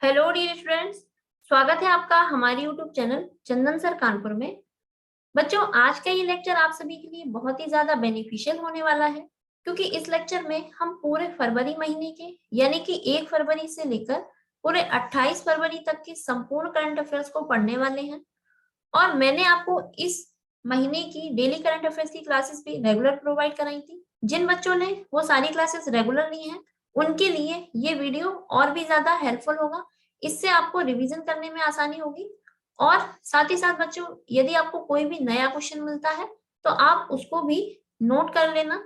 Hello dear students, स्वागत है आपका हमारे यूट्यूब चैनल चंदन सर कानपुर में। बच्चों, आज का ये लेक्चर आप सभी के लिए बहुत ही ज्यादा बेनिफिशियल होने वाला है, क्योंकि इस लेक्चर में हम पूरे फरवरी महीने के यानी कि 1 फरवरी से लेकर पूरे 28 फरवरी तक के संपूर्ण करंट अफेयर्स को पढ़ने वाले हैं। और मैंने आपको इस महीने की डेली करंट अफेयर्स की क्लासेस भी रेगुलर प्रोवाइड कराई थी। जिन बच्चों ने वो सारी क्लासेस रेगुलर ली हैं, उनके लिए ये वीडियो और भी ज्यादा हेल्पफुल होगा। इससे आपको रिवीजन करने में आसानी होगी। और साथ ही साथ बच्चों, यदि आपको कोई भी नया क्वेश्चन मिलता है तो आप उसको भी नोट कर लेना,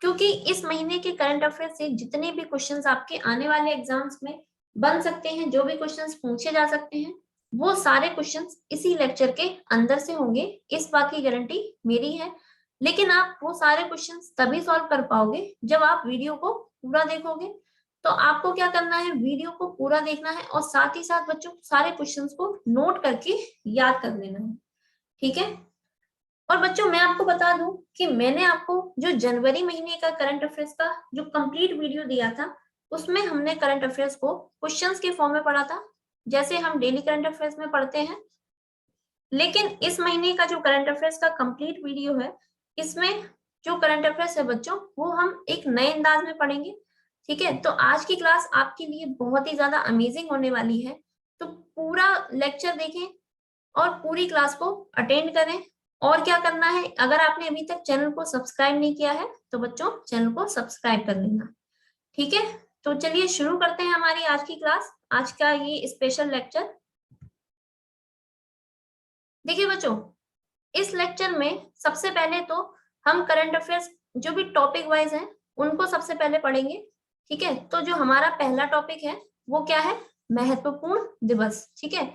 क्योंकि इस महीने के करंट अफेयर से जितने भी क्वेश्चंस आपके आने वाले एग्जाम्स में बन सकते हैं, जो भी क्वेश्चंस पूछे जा सकते हैं, वो सारे क्वेश्चंस इसी लेक्चर के अंदर से होंगे। इस बात की गारंटी मेरी है। लेकिन आप वो सारे क्वेश्चंस तभी सॉल्व कर पाओगे जब आप वीडियो को पूरा देखोगे। तो आपको क्या करना है, वीडियो को पूरा देखना है और साथ ही साथ बच्चों सारे क्वेश्चंस को नोट करके याद कर लेना है। ठीक है। और बच्चों, मैं आपको बता दूं कि मैंने आपको जो जनवरी महीने का करंट अफेयर्स का जो कंप्लीट वीडियो दिया था, उसमें हमने करंट अफेयर्स को क्वेश्चंस के फॉर्म में पढ़ा था, जैसे हम डेली करंट अफेयर्स में पढ़ते हैं। लेकिन इस महीने का जो करंट अफेयर्स का कंप्लीट वीडियो है, इसमें जो करंट अफेयर्स है बच्चों, वो हम एक नए अंदाज में पढ़ेंगे। ठीक है। तो आज की क्लास आपके लिए बहुत ही ज्यादा अमेजिंग होने वाली है। तो पूरा लेक्चर देखें और पूरी क्लास को अटेंड करें। और क्या करना है, अगर आपने अभी तक चैनल को सब्सक्राइब नहीं किया है तो बच्चों चैनल को सब्सक्राइब कर लेना। ठीक है। तो चलिए शुरू करते हैं हमारी आज की क्लास, आज का ये स्पेशल लेक्चर। देखिए बच्चों, इस लेक्चर में सबसे पहले तो हम करंट अफेयर्स जो भी टॉपिक वाइज हैं उनको सबसे पहले पढ़ेंगे। ठीक है। तो जो हमारा पहला टॉपिक है वो क्या है, महत्वपूर्ण दिवस। ठीक है।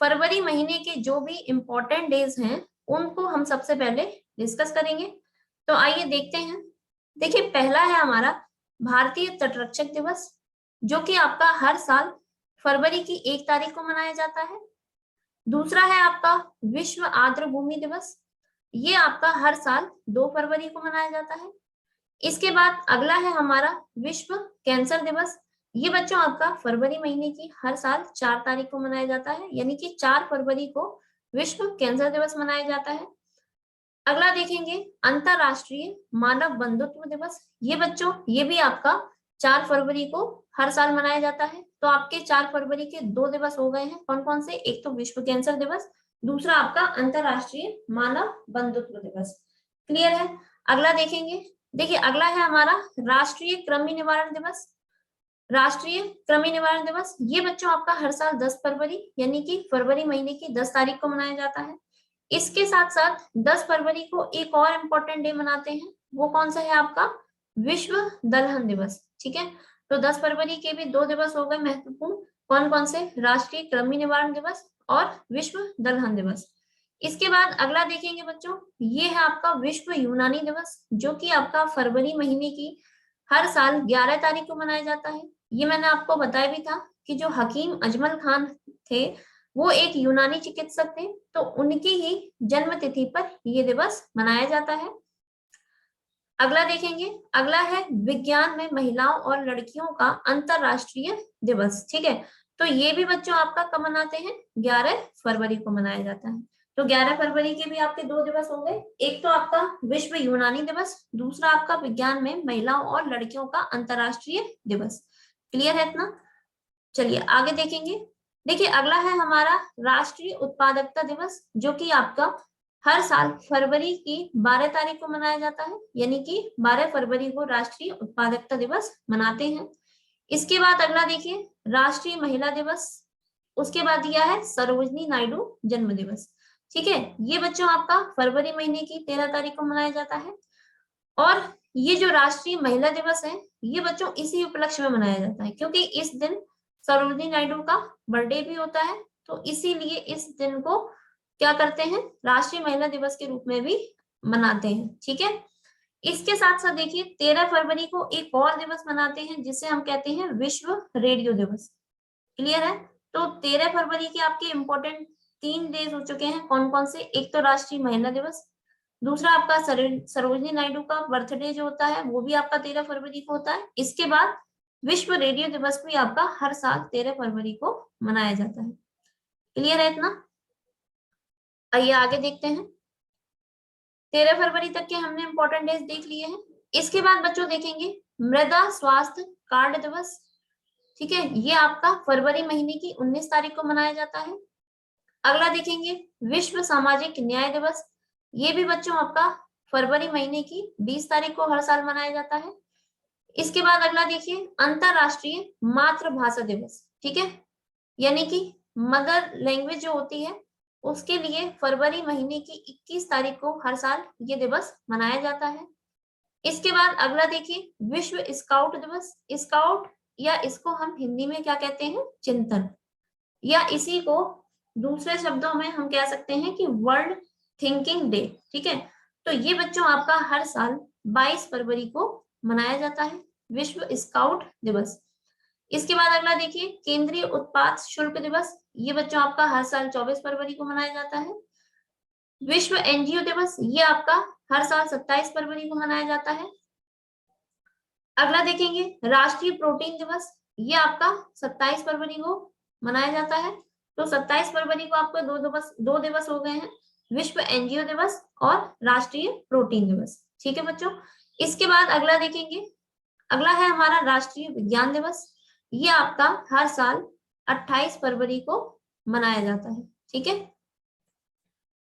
फरवरी महीने के जो भी इम्पोर्टेंट डेज हैं उनको हम सबसे पहले डिस्कस करेंगे। तो आइए देखते हैं। देखिए, पहला है हमारा भारतीय तटरक्षक दिवस, जो कि आपका हर साल फरवरी की 1 तारीख को मनाया जाता है। दूसरा है आपका विश्व आर्द्र भूमि दिवस, ये आपका हर साल 2 फरवरी को मनाया जाता है। इसके बाद अगला है हमारा विश्व कैंसर दिवस, ये बच्चों आपका फरवरी महीने की हर साल 4 तारीख को मनाया जाता है, यानी कि 4 फरवरी को विश्व कैंसर दिवस मनाया जाता है। अगला देखेंगे अंतरराष्ट्रीय मानव बंधुत्व दिवस, ये बच्चों ये भी आपका 4 फरवरी को हर साल मनाया जाता है। तो आपके 4 फरवरी के 2 दिवस हो गए हैं, कौन कौन से, एक तो विश्व कैंसर दिवस, दूसरा आपका अंतरराष्ट्रीय मानव बंधुत्व दिवस। क्लियर है। अगला देखेंगे। देखिए, अगला है हमारा राष्ट्रीय कृमि निवारण दिवस। राष्ट्रीय कृमि निवारण दिवस ये बच्चों आपका हर साल 10 फरवरी यानी कि फरवरी महीने की 10 तारीख को मनाया जाता है। इसके साथ साथ 10 फरवरी को एक और इम्पोर्टेंट डे मनाते हैं, वो कौन सा है आपका, विश्व दलहन दिवस। ठीक है। तो 10 फरवरी के भी 2 दिवस हो गए महत्वपूर्ण, कौन कौन से, राष्ट्रीय कृमि निवारण दिवस और विश्व दलहन दिवस। इसके बाद अगला देखेंगे बच्चों, ये है आपका विश्व यूनानी दिवस, जो कि आपका फरवरी महीने की हर साल 11 तारीख को मनाया जाता है। ये मैंने आपको बताया भी था कि जो हकीम अजमल खान थे, वो एक यूनानी चिकित्सक थे, तो उनकी ही जन्म तिथि पर ये दिवस मनाया जाता है। अगला देखेंगे, अगला है विज्ञान में महिलाओं और लड़कियों का अंतरराष्ट्रीय दिवस। ठीक है। तो ये भी बच्चों आपका कब मनाते हैं, 11 फरवरी को मनाया जाता है। तो 11 फरवरी के भी आपके 2 दिवस हो गए, एक तो आपका विश्व यूनानी दिवस, दूसरा आपका विज्ञान में महिलाओं और लड़कियों का अंतरराष्ट्रीय दिवस। क्लियर है इतना। चलिए आगे देखेंगे। देखिए, अगला है हमारा राष्ट्रीय उत्पादकता दिवस, जो कि आपका हर साल फरवरी की 12 तारीख को मनाया जाता है, यानी कि 12 फरवरी को राष्ट्रीय उत्पादकता दिवस मनाते हैं। इसके बाद अगला देखिए, राष्ट्रीय महिला दिवस। उसके बाद दिया है सरोजनी नायडू जन्म दिवस। ठीक है। ये बच्चों आपका फरवरी महीने की 13 तारीख को मनाया जाता है। और ये जो राष्ट्रीय महिला दिवस है, ये बच्चों इसी उपलक्ष्य में मनाया जाता है, क्योंकि इस दिन सरोजनी नायडू का बर्थडे भी होता है। तो इसीलिए इस दिन को क्या करते हैं, राष्ट्रीय महिला दिवस के रूप में भी मनाते हैं। ठीक है। इसके साथ साथ देखिए, 13 फरवरी को एक और दिवस मनाते हैं जिसे हम कहते हैं विश्व रेडियो दिवस। क्लियर है। तो 13 फरवरी के आपके इंपॉर्टेंट 3 डेज हो चुके हैं, कौन कौन से, एक तो राष्ट्रीय महिला दिवस, दूसरा आपका सरोजनी नायडू का बर्थडे जो होता है वो भी आपका 13 फरवरी को होता है। इसके बाद विश्व रेडियो दिवस भी आपका हर साल 13 फरवरी को मनाया जाता है। क्लियर है इतना? आइए आगे देखते हैं। 13 फरवरी तक के हमने इंपॉर्टेंट डेज देख लिए हैं। इसके बाद बच्चों देखेंगे मृदा स्वास्थ्य कार्ड दिवस। ठीक है, ये आपका फरवरी महीने की 19 तारीख को मनाया जाता है। अगला देखेंगे विश्व सामाजिक न्याय दिवस। ये भी बच्चों आपका फरवरी महीने की 20 तारीख को हर साल मनाया जाता है। इसके बाद अगला देखिए अंतरराष्ट्रीय मातृभाषा दिवस। ठीक है, यानी कि मदर लैंग्वेज जो होती है उसके लिए फरवरी महीने की 21 तारीख को हर साल ये दिवस मनाया जाता है। इसके बाद अगला देखिए विश्व स्काउट दिवस। स्काउट या इसको हम हिंदी में क्या कहते हैं, चिंतन, या इसी को दूसरे शब्दों में हम कह सकते हैं कि वर्ल्ड थिंकिंग डे। ठीक है, तो ये बच्चों आपका हर साल 22 फरवरी को मनाया जाता है, विश्व स्काउट दिवस। इसके बाद अगला देखिए केंद्रीय उत्पाद शुल्क दिवस। ये बच्चों आपका हर साल 24 फरवरी को मनाया जाता है। विश्व एनजीओ दिवस ये आपका हर साल 27 फरवरी को मनाया जाता है। अगला देखेंगे राष्ट्रीय प्रोटीन दिवस। ये आपका 27 फरवरी को मनाया जाता है। तो 27 फरवरी को आपको दो दिवस हो गए हैं, विश्व एनजीओ दिवस और राष्ट्रीय प्रोटीन दिवस। ठीक है बच्चों, इसके बाद अगला देखेंगे, अगला है हमारा राष्ट्रीय विज्ञान दिवस। ये आपका हर साल 28 फरवरी को मनाया जाता है। ठीक है,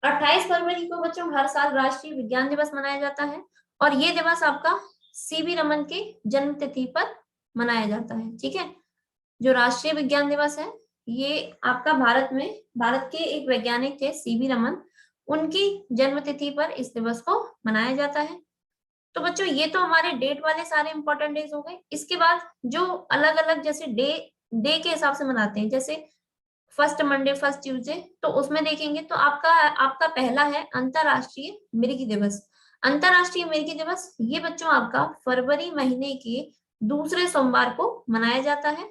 28 फरवरी को बच्चों हर साल राष्ट्रीय विज्ञान दिवस मनाया जाता है और ये दिवस आपका सीवी रमन के जन्म तिथि पर मनाया जाता है। ठीक है, जो राष्ट्रीय विज्ञान दिवस है ये आपका भारत के एक वैज्ञानिक थे सीवी रमन, उनकी जन्म तिथि पर इस दिवस को मनाया जाता है। तो बच्चों ये तो हमारे डेट वाले सारे इंपॉर्टेंट डेज हो गए। इसके बाद जो अलग अलग जैसे डे के हिसाब से मनाते हैं, जैसे फर्स्ट मंडे फर्स्ट ट्यूसडे, तो उसमें देखेंगे तो आपका पहला है अंतरराष्ट्रीय मिर्गी दिवस। अंतरराष्ट्रीय मिर्गी दिवस ये बच्चों आपका फरवरी महीने के दूसरे सोमवार को मनाया जाता है,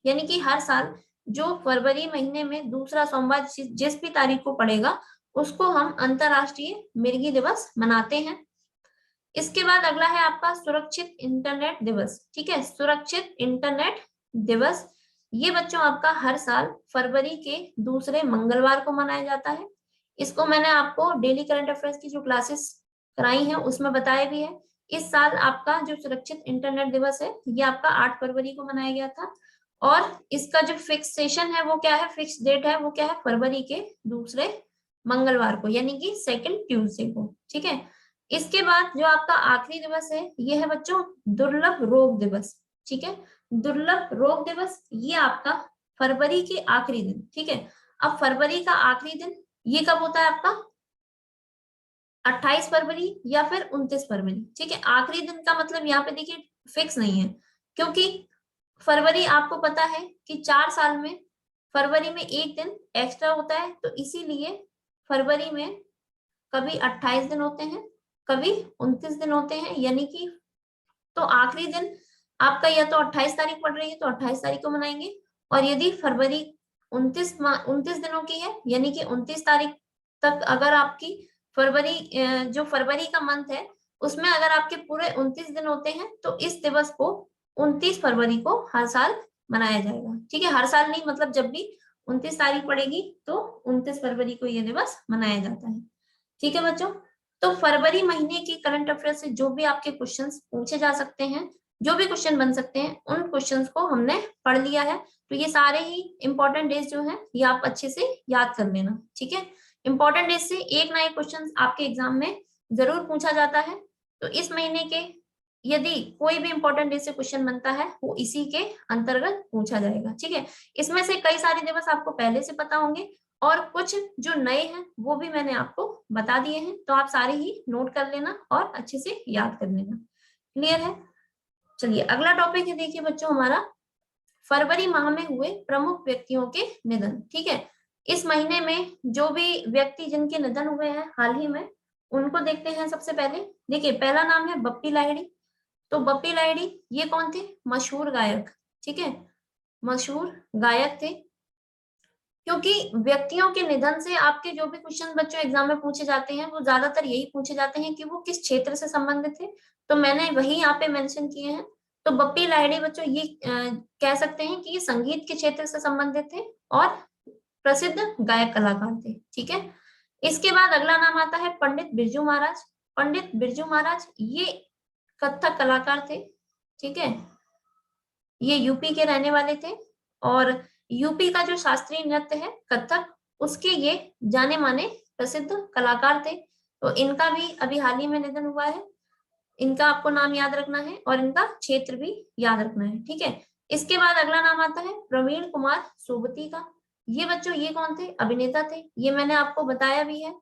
यानी कि हर साल जो फरवरी महीने में दूसरा सोमवार जिस भी तारीख को पड़ेगा उसको हम अंतरराष्ट्रीय मिर्गी दिवस मनाते हैं। इसके बाद अगला है आपका सुरक्षित इंटरनेट दिवस। ठीक है, सुरक्षित इंटरनेट दिवस ये बच्चों आपका हर साल फरवरी के दूसरे मंगलवार को मनाया जाता है। इसको मैंने आपको डेली करंट अफेयर्स की जो क्लासेस कराई हैं उसमें बताया भी है। इस साल आपका जो सुरक्षित इंटरनेट दिवस है ये आपका 8 फरवरी को मनाया गया था और इसका जो फिक्स सेशन है वो क्या है, फिक्स डेट है वो क्या है, फरवरी के दूसरे मंगलवार को, यानी कि सेकंड ट्यूसडे को। ठीक है, इसके बाद जो आपका आखिरी दिवस है ये है बच्चों दुर्लभ रोग दिवस। ठीक है, दुर्लभ रोग दिवस ये आपका फरवरी के आखिरी दिन। ठीक है, अब फरवरी का आखिरी दिन ये कब होता है आपका, 28 फरवरी या फिर 29 फरवरी। ठीक है, आखिरी दिन का मतलब यहाँ पे देखिए फिक्स नहीं है, क्योंकि फरवरी आपको पता है कि 4 साल में फरवरी में एक दिन एक्स्ट्रा होता है, तो इसीलिए फरवरी में कभी 28 दिन होते हैं कभी 29 दिन होते हैं, यानी कि तो आखिरी दिन आपका या तो 28 तारीख पड़ रही है तो 28 तारीख को मनाएंगे, और यदि फरवरी 29 दिनों की है यानी कि 29 तारीख तक अगर आपकी फरवरी जो फरवरी का मंथ है उसमें अगर आपके पूरे 29 दिन होते हैं तो इस दिवस को 29 फरवरी को हर साल मनाया जाएगा। ठीक है, हर साल नहीं, मतलब जब भी 29 तारीख पड़ेगी तो 29 फरवरी को यह दिवस मनाया जाता है। ठीक है बच्चों, तो फरवरी महीने की करंट अफेयर से जो भी आपके क्वेश्चंस पूछे जा सकते हैं, जो भी क्वेश्चन बन सकते हैं, उन क्वेश्चंस को हमने पढ़ लिया है। तो ये सारे ही इंपॉर्टेंट डेज जो हैं ये आप अच्छे से याद कर लेना। ठीक है, इंपॉर्टेंट डेज से एक ना एक क्वेश्चन आपके एग्जाम में जरूर पूछा जाता है। तो इस महीने के यदि कोई भी इंपॉर्टेंट डे से क्वेश्चन बनता है वो इसी के अंतर्गत पूछा जाएगा। ठीक है, इसमें से कई सारे दिवस आपको पहले से पता होंगे और कुछ जो नए हैं वो भी मैंने आपको बता दिए हैं, तो आप सारे ही नोट कर लेना और अच्छे से याद कर लेना। क्लियर है? चलिए अगला टॉपिक है, देखिए बच्चों हमारा फरवरी माह में हुए प्रमुख व्यक्तियों के निधन। ठीक है, इस महीने में जो भी व्यक्ति जिनके निधन हुए हैं हाल ही में उनको देखते हैं। सबसे पहले देखिए पहला नाम है बप्पी लाहिड़ी। तो बप्पी लाहिड़ी ये कौन थे, मशहूर गायक। ठीक है, मशहूर गायक थे। क्योंकि व्यक्तियों के निधन से आपके जो भी क्वेश्चन बच्चों एग्जाम में पूछे जाते हैं वो ज्यादातर यही पूछे जाते हैं कि वो किस क्षेत्र से संबंधित थे, तो मैंने वही यहाँ पे मेंशन किए हैं। तो बप्पी लाहिड़ी बच्चों ये कह सकते हैं कि ये संगीत के क्षेत्र से संबंधित थे और प्रसिद्ध गायक कलाकार थे। ठीक है, इसके बाद अगला नाम आता है पंडित बिरजू महाराज। पंडित बिरजू महाराज ये कथक कलाकार थे। ठीक है, ये यूपी के रहने वाले थे और यूपी का जो शास्त्रीय नृत्य है कथक, उसके ये जाने माने प्रसिद्ध कलाकार थे। तो इनका भी अभी हाल ही में निधन हुआ है। इनका आपको नाम याद रखना है और इनका क्षेत्र भी याद रखना है। ठीक है, इसके बाद अगला नाम आता है प्रवीण कुमार सोबती का। ये बच्चों ये कौन थे? अभिनेता थे। ये मैंने आपको बताया भी है,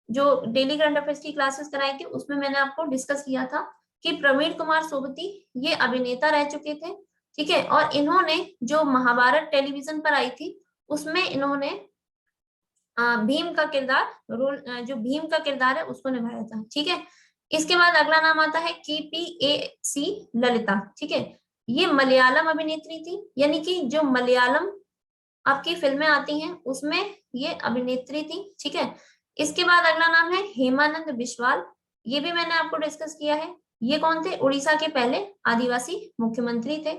जो डेली करंट अफेयर्स की क्लासेस कराई थी उसमें मैंने आपको डिस्कस किया था कि प्रवीण कुमार सोबती ये अभिनेता रह चुके थे। ठीक है, और इन्होंने जो महाभारत टेलीविजन पर आई थी उसमें इन्होंने भीम का किरदार जो भीम का किरदार है उसको निभाया था। ठीक है, इसके बाद अगला नाम आता है KPAC ललिता। ठीक है, ये मलयालम अभिनेत्री थी, यानी कि जो मलयालम आपकी फिल्में आती हैं उसमें ये अभिनेत्री थी। ठीक है, इसके बाद अगला नाम है हेमानंद बिस्वाल। ये भी मैंने आपको डिस्कस किया है। ये कौन थे? उड़ीसा के पहले आदिवासी मुख्यमंत्री थे।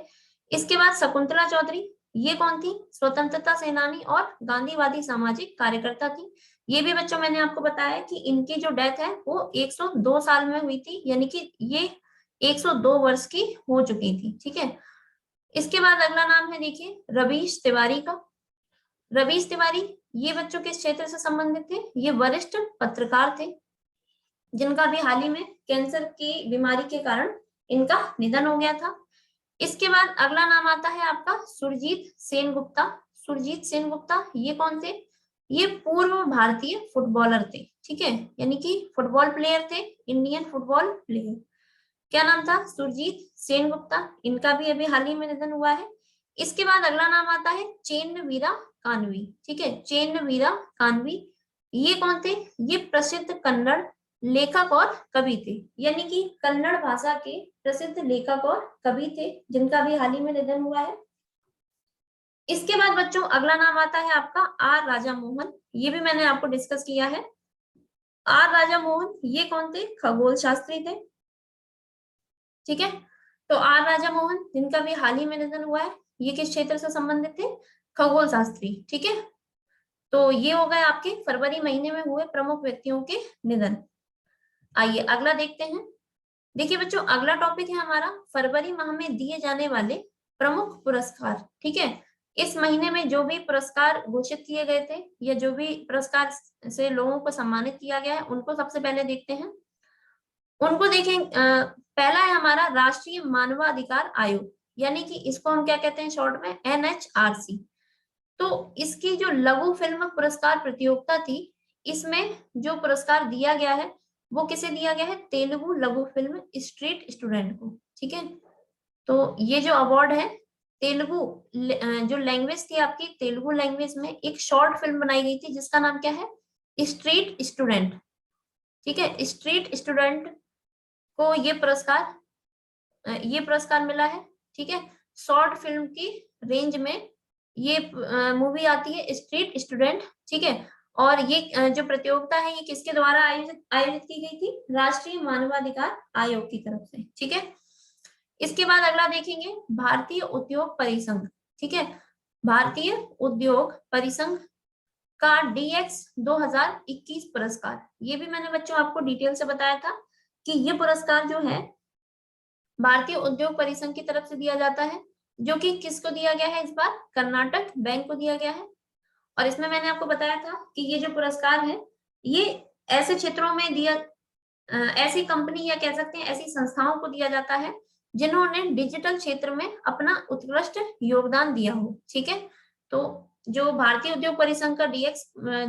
इसके बाद शकुंतला चौधरी, ये कौन थी? स्वतंत्रता सेनानी और गांधीवादी सामाजिक कार्यकर्ता थी। ये भी बच्चों मैंने आपको बताया कि इनकी जो डेथ है वो 102 साल में हुई थी, यानी कि ये 102 वर्ष की हो चुकी थी। ठीक है, इसके बाद अगला नाम है देखिए रवीश तिवारी का। रवीश तिवारी ये बच्चों किस क्षेत्र से संबंधित थे? ये वरिष्ठ पत्रकार थे जिनका भी हाल ही में कैंसर की बीमारी के कारण इनका निधन हो गया था। इसके बाद अगला नाम आता है आपका सुरजीत सेनगुप्ता। सुरजीत सेनगुप्ता ये कौन थे? ये पूर्व भारतीय फुटबॉलर थे। ठीक है, यानी कि फुटबॉल प्लेयर थे, इंडियन फुटबॉल प्लेयर। क्या नाम था? सुरजीत सेनगुप्ता। इनका भी अभी हाल ही में निधन हुआ है। इसके बाद अगला नाम आता है चेन्न वीरा कान्वी। ठीक है, चेन्न वीरा कान्वी ये कौन थे? ये प्रसिद्ध कन्नड़ लेखक और कवि थे, यानी कि कन्नड़ भाषा के प्रसिद्ध लेखक और कवि थे जिनका भी हाल ही में निधन हुआ है। इसके बाद बच्चों अगला नाम आता है आपका आर राजा मोहन। ये भी मैंने आपको डिस्कस किया है। आर राजा मोहन ये कौन थे? खगोल शास्त्री थे। ठीक है, तो आर राजा मोहन जिनका भी हाल ही में निधन हुआ है, ये किस क्षेत्र से संबंधित थे? खगोल शास्त्री। ठीक है, तो ये हो गए आपके फरवरी महीने में हुए प्रमुख व्यक्तियों के निधन। आइए अगला देखते हैं। देखिए बच्चों अगला टॉपिक है हमारा फरवरी माह में दिए जाने वाले प्रमुख पुरस्कार। ठीक है, इस महीने में जो भी पुरस्कार घोषित किए गए थे या जो भी पुरस्कार से लोगों को सम्मानित किया गया है उनको सबसे पहले देखते हैं। उनको देखें, पहला है हमारा राष्ट्रीय मानवाधिकार आयोग, यानी कि इसको हम क्या कहते हैं शॉर्ट में? NHRC। तो इसकी जो लघु फिल्म पुरस्कार प्रतियोगिता थी, इसमें जो पुरस्कार दिया गया है वो किसे दिया गया है? तेलुगु लघु फिल्म स्ट्रीट स्टूडेंट को। ठीक है, तो ये जो अवार्ड है तेलुगु जो लैंग्वेज थी आपकी, तेलुगु लैंग्वेज में एक शॉर्ट फिल्म बनाई गई थी जिसका नाम क्या है? Street student. ठीक है, स्ट्रीट स्टूडेंट को ये पुरस्कार मिला है। ठीक है, शॉर्ट फिल्म की रेंज में ये मूवी आती है स्ट्रीट स्टूडेंट। ठीक है, और ये जो प्रतियोगिता है ये किसके द्वारा आयोजित की गई थी? राष्ट्रीय मानवाधिकार आयोग की तरफ से। ठीक है, इसके बाद अगला देखेंगे भारतीय उद्योग परिसंघ। ठीक है, भारतीय उद्योग परिसंघ का DX 2021 पुरस्कार, ये भी मैंने बच्चों आपको डिटेल से बताया था कि ये पुरस्कार जो है भारतीय उद्योग परिसंघ की तरफ से दिया जाता है, जो कि किसको दिया गया है? इस बार कर्नाटक बैंक को दिया गया है। और इसमें मैंने आपको बताया था कि ये जो पुरस्कार है ये ऐसे क्षेत्रों में दिया, ऐसी कंपनी या कह सकते हैं ऐसी संस्थाओं को दिया जाता है जिन्होंने डिजिटल क्षेत्र में अपना उत्कृष्ट योगदान दिया हो। ठीक है, तो जो भारतीय उद्योग परिसंघ का DX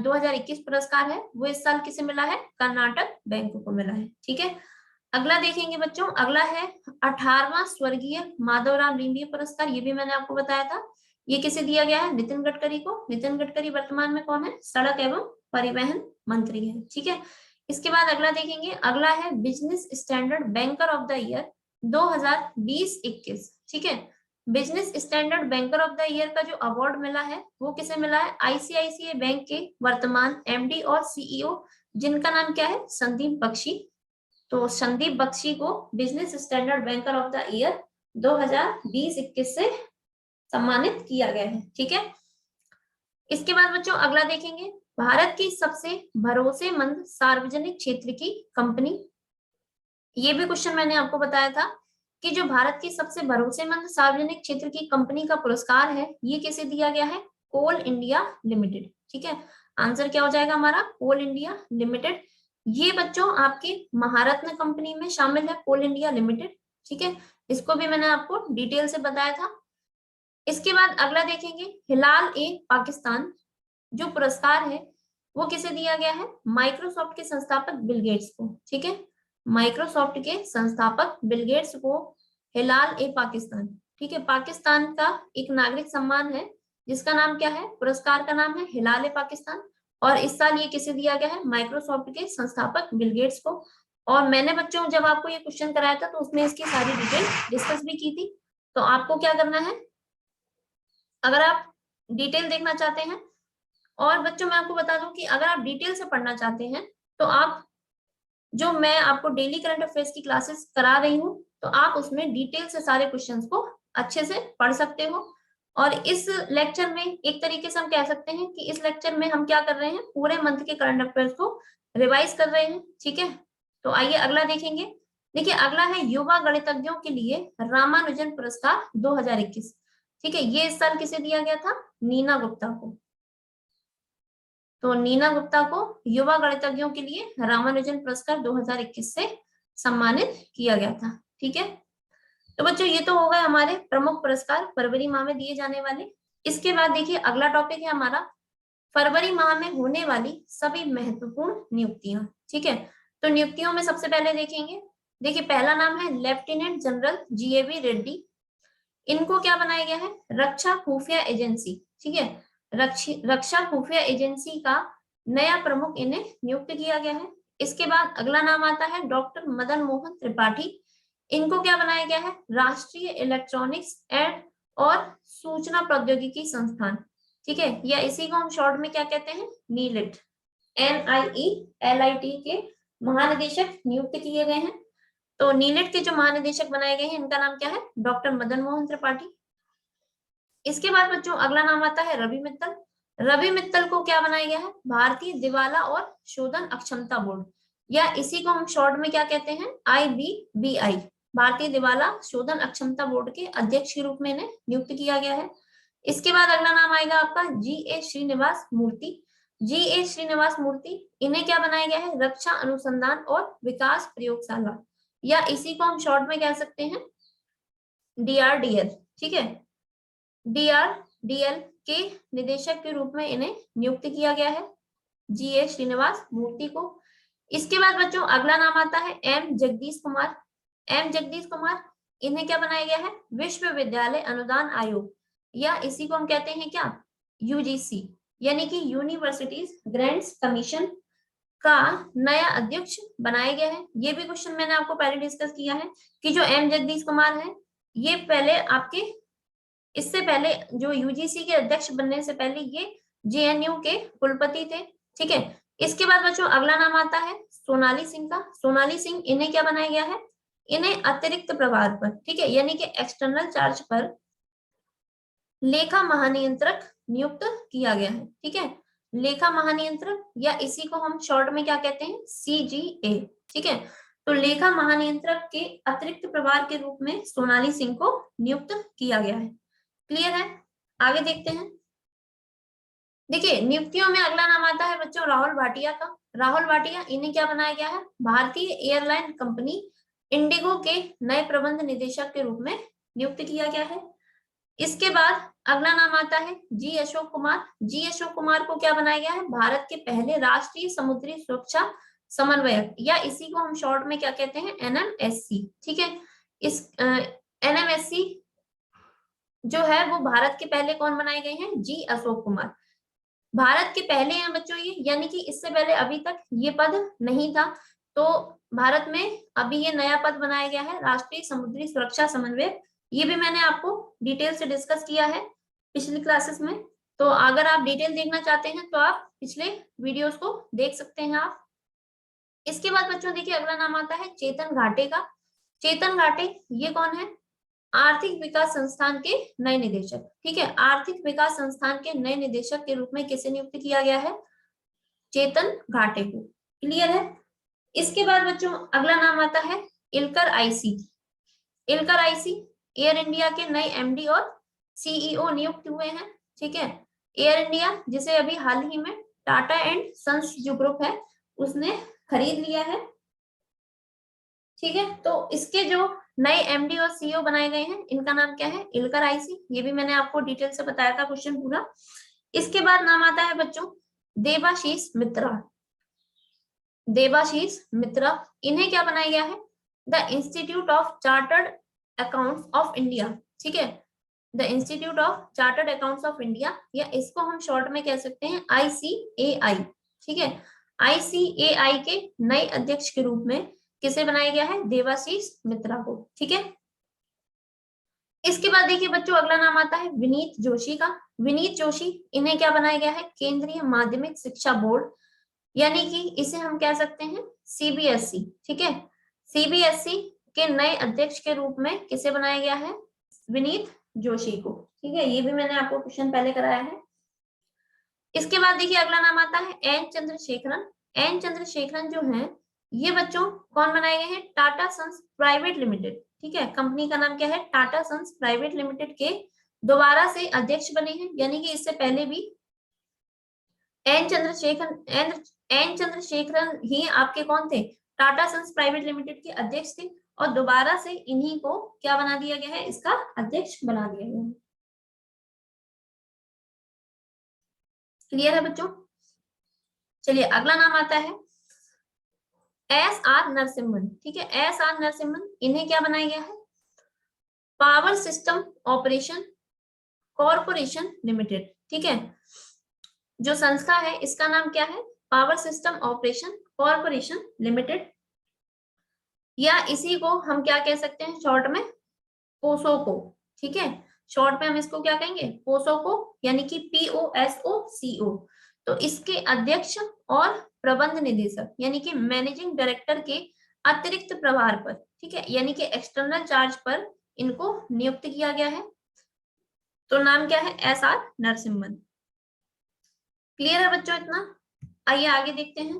2021 पुरस्कार है वो इस साल किसे मिला है? कर्नाटक बैंक को मिला है। ठीक है, अगला देखेंगे बच्चों, अगला है 18वां स्वर्गीय माधवराव लीम्बी पुरस्कार। ये भी मैंने आपको बताया था, ये किसे दिया गया है? नितिन गडकरी को। नितिन गडकरी वर्तमान में कौन है? सड़क एवं परिवहन मंत्री है। ठीक है, इसके बाद अगला देखेंगे, अगला है business standard banker of the year 2020-21। ठीक है, business standard banker of the year का जो अवार्ड मिला है वो किसे मिला है? ICICI बैंक के वर्तमान MD और CEO जिनका नाम क्या है? संदीप बख्शी। तो संदीप बख्शी को business standard banker of the year 2020-21 से सम्मानित किया गया है। ठीक है, इसके बाद बच्चों अगला देखेंगे, भारत की सबसे भरोसेमंद सार्वजनिक क्षेत्र की कंपनी। ये भी क्वेश्चन मैंने आपको बताया था कि जो भारत की सबसे भरोसेमंद सार्वजनिक क्षेत्र की कंपनी का पुरस्कार है, ये किसे दिया गया है? कोल इंडिया लिमिटेड। ठीक है, आंसर क्या हो जाएगा हमारा? कोल इंडिया लिमिटेड। ये बच्चों आपकी महारत्न कंपनी में शामिल है, कोल इंडिया लिमिटेड। ठीक है, इसको भी मैंने आपको डिटेल से बताया था। इसके बाद अगला देखेंगे, हिलाल ए पाकिस्तान जो पुरस्कार है वो किसे दिया गया है? माइक्रोसॉफ्ट के संस्थापक बिल गेट्स को। ठीक है, माइक्रोसॉफ्ट के संस्थापक बिल गेट्स को हिलाल ए पाकिस्तान। ठीक है, पाकिस्तान का एक नागरिक सम्मान है जिसका नाम क्या है? पुरस्कार का नाम है हिलाल ए पाकिस्तान। और इस साल ये किसे दिया गया है? माइक्रोसॉफ्ट के संस्थापक बिल गेट्स को। और मैंने बच्चों जब आपको ये क्वेश्चन कराया था तो उसमें इसकी सारी डिटेल डिस्कस भी की थी। तो आपको क्या करना है, अगर आप डिटेल देखना चाहते हैं, और बच्चों मैं आपको बता दूं कि अगर आप डिटेल से पढ़ना चाहते हैं तो आप जो मैं आपको डेली करंट अफेयर्स की क्लासेस करा रही हूँ तो आप उसमें डिटेल से सारे क्वेश्चंस को अच्छे से पढ़ सकते हो। और इस लेक्चर में एक तरीके से हम कह सकते हैं कि इस लेक्चर में हम क्या कर रहे हैं, पूरे मंथ के करंट अफेयर्स को रिवाइज कर रहे हैं। ठीक है, तो आइए अगला देखेंगे। देखिए अगला है युवा गणितज्ञों के लिए रामानुजन पुरस्कार 2021। ठीक है, ये इस साल किसे दिया गया था? नीना गुप्ता को। तो नीना गुप्ता को युवा गणितज्ञों के लिए रामानुजन पुरस्कार 2021 से सम्मानित किया गया था। ठीक है, तो बच्चों ये तो हो गए हमारे प्रमुख पुरस्कार फरवरी माह में दिए जाने वाले। इसके बाद देखिए अगला टॉपिक है हमारा फरवरी माह में होने वाली सभी महत्वपूर्ण नियुक्तियां। ठीक है, तो नियुक्तियों में सबसे पहले देखेंगे, देखिए पहला नाम है लेफ्टिनेंट जनरल GAV रेड्डी। इनको क्या बनाया गया है? रक्षा खुफिया एजेंसी। ठीक है, रक्षा खुफिया एजेंसी का नया प्रमुख इन्हें नियुक्त किया गया है। इसके बाद अगला नाम आता है डॉक्टर मदन मोहन त्रिपाठी। इनको क्या बनाया गया है? राष्ट्रीय इलेक्ट्रॉनिक्स एंड और सूचना प्रौद्योगिकी संस्थान। ठीक है, या इसी को हम शॉर्ट में क्या कहते हैं? नीलिट, NIELIT के महानिदेशक नियुक्त किए गए हैं। तो नीलिट के जो महानिदेशक बनाए गए हैं इनका नाम क्या है? डॉक्टर मदन मोहन त्रिपाठी। इसके बाद बच्चों अगला नाम आता है रवि मित्तल। रवि मित्तल को क्या बनाया गया है? भारतीय दिवाला और शोधन अक्षमता बोर्ड, या इसी को हम शॉर्ट में क्या कहते हैं? IBBI, भारतीय दिवाला शोधन अक्षमता बोर्ड के अध्यक्ष के रूप में इन्हें नियुक्त किया गया है। इसके बाद अगला नाम आएगा आपका GA श्रीनिवास मूर्ति। GA श्रीनिवास मूर्ति, इन्हें क्या बनाया गया है? रक्षा अनुसंधान और विकास प्रयोगशाला, या इसी को हम शॉर्ट में कह सकते हैं DRDL। ठीक है, DRDL के निदेशक के रूप में इन्हें नियुक्त किया गया है, GA श्रीनिवास मूर्ति को। इसके बाद बच्चों अगला नाम आता है M जगदीश कुमार। M जगदीश कुमार, इन्हें क्या बनाया गया है? विश्वविद्यालय अनुदान आयोग, या इसी को हम कहते हैं क्या? UGC, यानी कि यूनिवर्सिटीज ग्रांट्स कमीशन का नया अध्यक्ष बनाया गया है। ये भी क्वेश्चन मैंने आपको पहले डिस्कस किया है कि जो M जगदीश कुमार है ये पहले आपके, इससे पहले जो UGC के अध्यक्ष बनने से पहले ये JNU के कुलपति थे। ठीक है, इसके बाद बच्चों अगला नाम आता है सोनाली सिंह का। सोनाली सिंह, इन्हें क्या बनाया गया है? इन्हें अतिरिक्त प्रभार पर, ठीक है, यानी कि एक्सटर्नल चार्ज पर लेखा महानियंत्रक नियुक्त किया गया है। ठीक है, लेखा महानियंत्रक, या इसी को हम शॉर्ट में क्या कहते हैं? CGA। ठीक है, तो लेखा महानियंत्रक के अतिरिक्त प्रभार के रूप में सोनाली सिंह को नियुक्त किया गया है। क्लियर है? आगे देखते हैं। देखिए नियुक्तियों में अगला नाम आता है बच्चों राहुल भाटिया का। राहुल भाटिया, इन्हें क्या बनाया गया है? भारतीय एयरलाइन कंपनी इंडिगो के नए प्रबंध निदेशक के रूप में नियुक्त किया गया है। इसके बाद अगला नाम आता है जी अशोक कुमार। जी अशोक कुमार को क्या बनाया गया है? भारत के पहले राष्ट्रीय समुद्री सुरक्षा समन्वयक, या इसी को हम शॉर्ट में क्या कहते हैं? NMSC। ठीक है, इस NMSC जो है वो भारत के पहले कौन बनाए गए हैं? जी अशोक कुमार, भारत के पहले हैं बच्चों ये, यानी कि इससे पहले अभी तक ये पद नहीं था। तो भारत में अभी ये नया पद बनाया गया है, राष्ट्रीय समुद्री सुरक्षा समन्वयक। ये भी मैंने आपको डिटेल से डिस्कस किया है पिछली क्लासेस में। तो अगर आप डिटेल देखना चाहते हैं तो आप पिछले वीडियोस को देख सकते हैं आप। इसके बाद बच्चों देखिए अगला नाम आता है चेतन घाटे का। चेतन घाटे ये कौन है? आर्थिक विकास संस्थान के नए निदेशक। ठीक है, आर्थिक विकास संस्थान के नए निदेशक के रूप में किसे नियुक्त किया गया है? चेतन घाटे को। क्लियर है? इसके बाद बच्चों अगला नाम आता है इलकर आईसी। इलकर आईसी एयर इंडिया के नए एमडी और सीईओ नियुक्त हुए हैं। ठीक है, एयर इंडिया जिसे अभी हाल ही में टाटा एंड सन्स जो ग्रुप है उसने खरीद लिया है। ठीक है, तो इसके जो नए एमडी और सीईओ बनाए गए हैं इनका नाम क्या है? इलकर आईसी। ये भी मैंने आपको डिटेल से बताया था क्वेश्चन पूरा। इसके बाद नाम आता है बच्चों देवाशीष मित्रा। देवाशीष मित्रा, इन्हें क्या बनाया गया है? The institute of chartered accounts of India. ठीक है, the institute of chartered accounts of India, या इसको हम शॉर्ट में कह सकते हैं ICAI। ठीक है, ICAI के नए अध्यक्ष के रूप में किसे बनाया गया है? देवाशीष मित्रा को। ठीक है, इसके बाद देखिए बच्चों अगला नाम आता है विनीत जोशी का। विनीत जोशी, इन्हें क्या बनाया गया है? केंद्रीय माध्यमिक शिक्षा बोर्ड, यानी कि इसे हम कह सकते हैं CBSE। ठीक है, CBSE के नए अध्यक्ष के रूप में किसे बनाया गया है? विनीत जोशी को। ठीक है, ये भी मैंने आपको क्वेश्चन पहले कराया है। इसके बाद देखिए अगला नाम आता है एन चंद्रशेखरन। एन चंद्रशेखरन जो है ये बच्चों कौन बनाए गए हैं? Tata Sons Private Limited. ठीक है, कंपनी का नाम क्या है? टाटा सन्स प्राइवेट लिमिटेड के दोबारा से अध्यक्ष बने हैं, यानी कि इससे पहले भी एन चंद्रशेखरन ही आपके कौन थे? टाटा सन्स प्राइवेट लिमिटेड के अध्यक्ष थे, और दोबारा से इन्हीं को क्या बना दिया गया है? इसका अध्यक्ष बना दिया गया है। क्लियर है बच्चों? चलिए अगला नाम आता है SR नरसिम्हन। ठीक है, SR नरसिम्हन, इन्हें क्या बनाया गया है? Power system operation corporation limited. ठीक है, जो संस्था है इसका नाम क्या है? Power system operation corporation limited, या इसी को हम क्या कह सकते हैं शॉर्ट में? पोसोको। ठीक है, शॉर्ट में हम इसको क्या कहेंगे? पोसोको, यानी कि POSOCO। तो इसके अध्यक्ष और प्रबंध निदेशक, यानी कि मैनेजिंग डायरेक्टर के अतिरिक्त प्रभार पर, ठीक है, यानी कि एक्सटर्नल चार्ज पर इनको नियुक्त किया गया है। तो नाम क्या है? SR नरसिम्हन। क्लियर है बच्चों इतना? आइए आगे देखते हैं।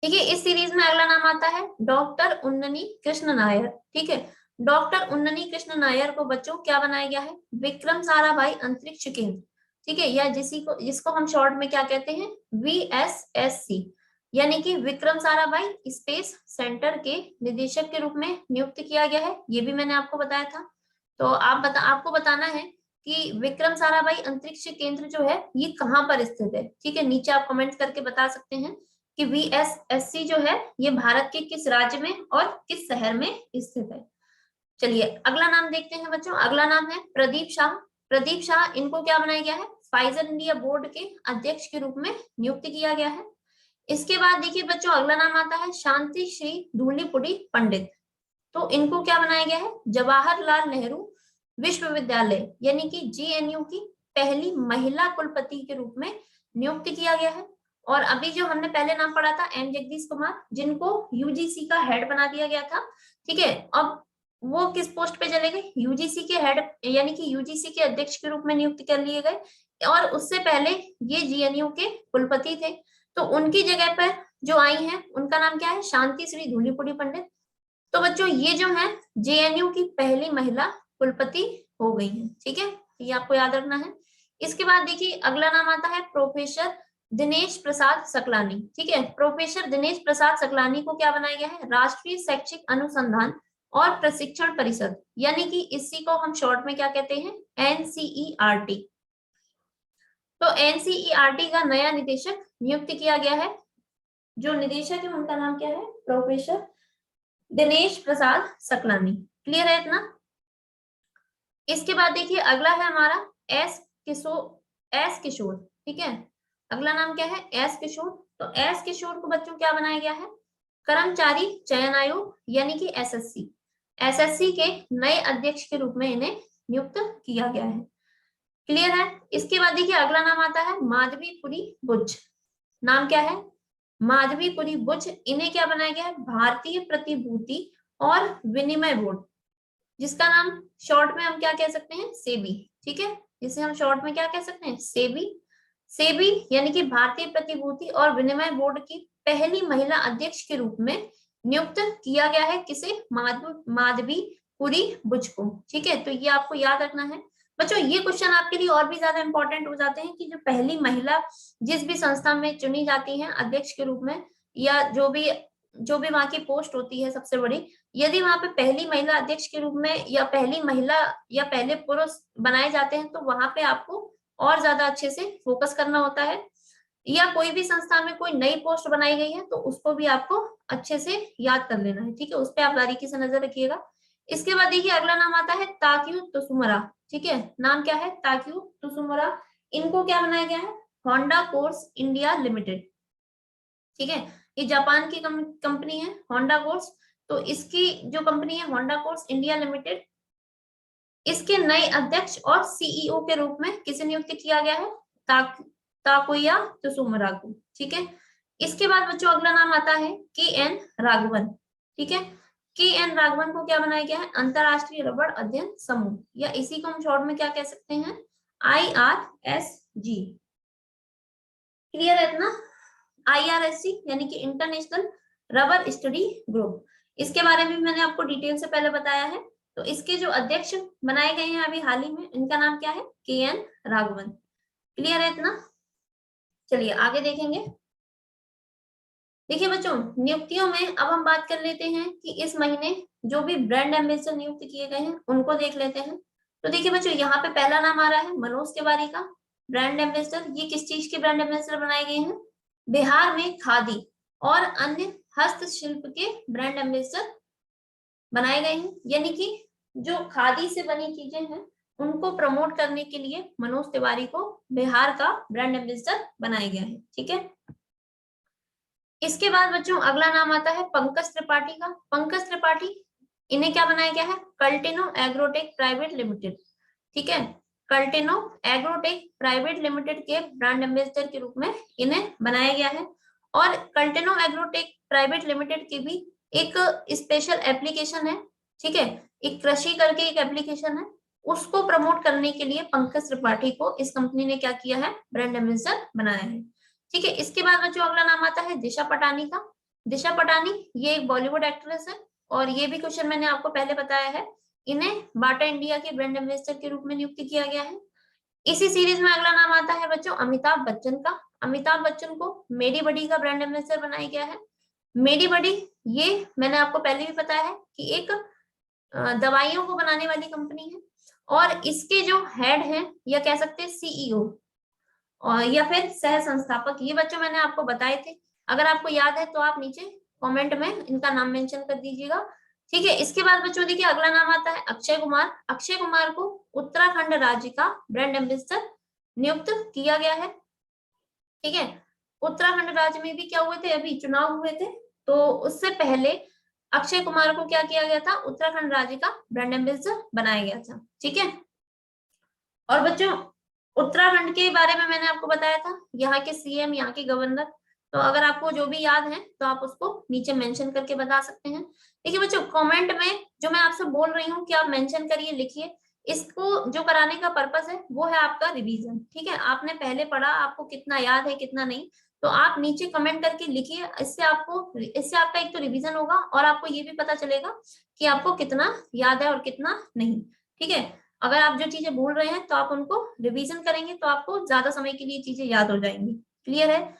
देखिए इस सीरीज में अगला नाम आता है डॉक्टर उन्ननी कृष्ण नायर। ठीक है, डॉक्टर उन्ननी कृष्ण नायर को बच्चों क्या बनाया गया है? विक्रम साराभाई अंतरिक्ष केंद्र। ठीक है, या जिसको हम शॉर्ट में क्या कहते हैं? VSSC, यानी कि विक्रम साराभाई स्पेस सेंटर के निदेशक के रूप में नियुक्त किया गया है। ये भी मैंने आपको बताया था। तो आपको बताना है कि विक्रम साराभाई अंतरिक्ष केंद्र जो है ये कहाँ पर स्थित है। ठीक है, नीचे आप कमेंट करके बता सकते हैं कि VSSC जो है ये भारत के किस राज्य में और किस शहर में स्थित है। चलिए अगला नाम देखते हैं बच्चों। अगला नाम है प्रदीप शाह। प्रदीप शाह, इनको क्या बनाया गया है? फाइजर इंडिया बोर्ड के अध्यक्ष के रूप में नियुक्त किया गया है। इसके बाद देखिए बच्चों अगला नाम आता है शांति श्री धूलीपुड़ी पंडित। तो इनको क्या बनाया गया है? जवाहरलाल नेहरू विश्वविद्यालय, यानी कि GNU की पहली महिला कुलपति के रूप में नियुक्त किया गया है। और अभी जो हमने पहले नाम पढ़ा था M जगदीश कुमार, जिनको UGC का हेड बना दिया गया था। ठीक है, अब वो किस पोस्ट पे चले गए? UGC के हेड, यानी कि UGC के अध्यक्ष के रूप में नियुक्त कर लिए गए, और उससे पहले ये GNU के कुलपति थे। तो उनकी जगह पर जो आई है उनका नाम क्या है? शांति श्री धूलीपुड़ी पंडित। तो बच्चों ये जो है JNU की पहली महिला कुलपति हो गई है। ठीक है, ये आपको याद रखना है। इसके बाद देखिए अगला नाम आता है प्रोफेसर दिनेश प्रसाद सकलानी। ठीक है, प्रोफेसर दिनेश प्रसाद सकलानी को क्या बनाया गया है? राष्ट्रीय शैक्षिक अनुसंधान और प्रशिक्षण परिषद, यानी कि इसी को हम शॉर्ट में क्या कहते हैं? NCERT। तो NCERT का नया निदेशक नियुक्त किया गया है। जो निदेशक है उनका नाम क्या है? प्रोफेसर दिनेश प्रसाद सकलानी। क्लियर है इतना? इसके बाद देखिए अगला है हमारा एस किशोर। ठीक है, अगला नाम क्या है? S किशोर। तो S किशोर को बच्चों क्या बनाया गया है? कर्मचारी चयन आयोग, यानी कि SSC के नए अध्यक्ष के रूप में इन्हें नियुक्त किया गया है। क्लियर है? इसके बाद देखिए अगला नाम आता है माधवीपुरी बुच। नाम क्या है? माधवीपुरी बुच। इन्हें क्या बनाया गया है? भारतीय प्रतिभूति और विनिमय बोर्ड। जिसका नाम शॉर्ट में हम क्या कह सकते हैं, सेबी। ठीक है, जिसे हम शॉर्ट में क्या कह सकते हैं, सेबी। सेबी यानी कि भारतीय प्रतिभूति और विनिमय बोर्ड की पहली महिला अध्यक्ष के रूप में नियुक्त किया गया है किसे, माधवी पुरी बुच को। ठीक है, तो ये आपको याद रखना है बच्चों। ये क्वेश्चन आपके लिए और भी ज्यादा इंपॉर्टेंट हो जाते हैं कि जो पहली महिला जिस भी संस्था में चुनी जाती है अध्यक्ष के रूप में, या जो भी वहां की पोस्ट होती है सबसे बड़ी, यदि वहां पे पहली महिला अध्यक्ष के रूप में या पहली महिला या पहले पुरुष बनाए जाते हैं तो वहां पे आपको और ज्यादा अच्छे से फोकस करना होता है। या कोई भी संस्था में कोई नई पोस्ट बनाई गई है तो उसको भी आपको अच्छे से याद कर लेना है। ठीक है, उस पर आप बारीकी से नजर रखिएगा। इसके बाद देखिए अगला नाम आता है ताक्यू तसुमुरा। ठीक है, नाम क्या है, ताक्यू तसुमुरा। इनको क्या बनाया गया है, होंडा कोर्स इंडिया लिमिटेड। ठीक है, ये जापान की कंपनी है होंडा कोर्स। तो इसकी जो कंपनी है होंडा कोर्स इंडिया लिमिटेड, इसके नए अध्यक्ष और सीईओ के रूप में किसे नियुक्त किया गया है, ताकुया तसुमुरा को। ठीक है, इसके बाद बच्चों अगला नाम आता है के एन राघवन। ठीक है, के एन राघवन को क्या बनाया गया है, अंतरराष्ट्रीय रबड़ अध्ययन समूह, या इसी को हम शॉर्ट में क्या कह सकते हैं, IRSG। क्लियर है ना, IRSG यानी कि इंटरनेशनल रबर स्टडी ग्रुप। इसके बारे में मैंने आपको डिटेल से पहले बताया है। तो इसके जो अध्यक्ष बनाए गए हैं अभी हाल ही में, इनका नाम क्या है, के एन राघवन। क्लियर है इतना, चलिए आगे देखेंगे। देखिए बच्चों, नियुक्तियों में अब हम बात कर लेते हैं कि इस महीने जो भी ब्रांड एम्बेसडर नियुक्त किए गए हैं उनको देख लेते हैं। तो देखिए बच्चों, यहाँ पे पहला नाम आ रहा है मनोज तिवारी का, ब्रांड एम्बेसडर। ये किस चीज के ब्रांड एम्बेसडर बनाए गए हैं, बिहार में खादी और अन्य हस्तशिल्प के ब्रांड एम्बेसडर बनाए गए हैं। यानी कि जो खादी से बनी चीजें हैं उनको प्रमोट करने के लिए मनोज तिवारी को बिहार का ब्रांड एम्बेसडर बनाया गया है। ठीक है, इसके बाद बच्चों अगला नाम आता है पंकज त्रिपाठी का। पंकज त्रिपाठी, इन्हें क्या बनाया गया है, कल्टिनो एग्रोटेक प्राइवेट लिमिटेड। ठीक है, कल्टिनो एग्रोटेक प्राइवेट लिमिटेड के ब्रांड एम्बेसडर के रूप में इन्हें बनाया गया है। और कल्टिनो एग्रोटेक प्राइवेट लिमिटेड की भी एक स्पेशल एप्लीकेशन है। ठीक है, एक कृषि करके एक एप्लीकेशन है, उसको प्रमोट करने के लिए पंकज त्रिपाठी को इस कंपनी ने क्या किया है, ब्रांड एम्बेसडर बनाया है। ठीक है, इसके बाद बच्चों अगला नाम आता है दिशा पटानी का। दिशा पटानी ये एक बॉलीवुड एक्ट्रेस है, और ये भी क्वेश्चन मैंने आपको पहले बताया है। इन्हें बाटा इंडिया के ब्रांड एम्बेसडर के रूप में नियुक्त किया गया है। इसी सीरीज में अगला नाम आता है बच्चों अमिताभ बच्चन का। अमिताभ बच्चन को मेडी बडी का ब्रांड एम्बेसडर बनाया गया है। मेडी बडी, ये मैंने आपको पहले भी बताया है कि एक दवाइयों को बनाने वाली कंपनी है, और इसके जो हेड हैं या कह सकते हैं सीईओ और या फिर सह संस्थापक, ये बच्चों मैंने आपको बताए थे। अगर आपको याद है तो आप नीचे कमेंट में इनका नाम मेंशन कर दीजिएगा। ठीक है, इसके बाद बच्चों देखिए अगला नाम आता है अक्षय कुमार। अक्षय कुमार को उत्तराखंड राज्य का ब्रांड एम्बेसडर नियुक्त किया गया है। ठीक है, उत्तराखंड राज्य में भी क्या हुए थे, अभी चुनाव हुए थे, तो उससे पहले अक्षय कुमार को क्या किया गया था, उत्तराखंड राज्य का ब्रांड एम्बेसडर बनाया गया था। ठीक है, और बच्चों उत्तराखंड के बारे में मैंने आपको बताया था, यहाँ के सीएम, यहाँ के गवर्नर। तो अगर आपको जो भी याद है तो आप उसको नीचे मेंशन करके बता सकते हैं। देखिए बच्चों, कमेंट में जो मैं आपसे बोल रही हूँ कि आप मेंशन करिए, लिखिए। इसको जो कराने का पर्पस है वो है आपका रिवीजन। ठीक है, आपने पहले पढ़ा, आपको कितना याद है कितना नहीं, तो आप नीचे कमेंट करके लिखिए। इससे आपका एक तो रिवीजन होगा, और आपको ये भी पता चलेगा कि आपको कितना याद है और कितना नहीं। ठीक है, अगर आप जो चीजें भूल रहे हैं तो आप उनको रिवीजन करेंगे तो आपको ज्यादा समय के लिए चीजें याद हो जाएंगी। क्लियर है,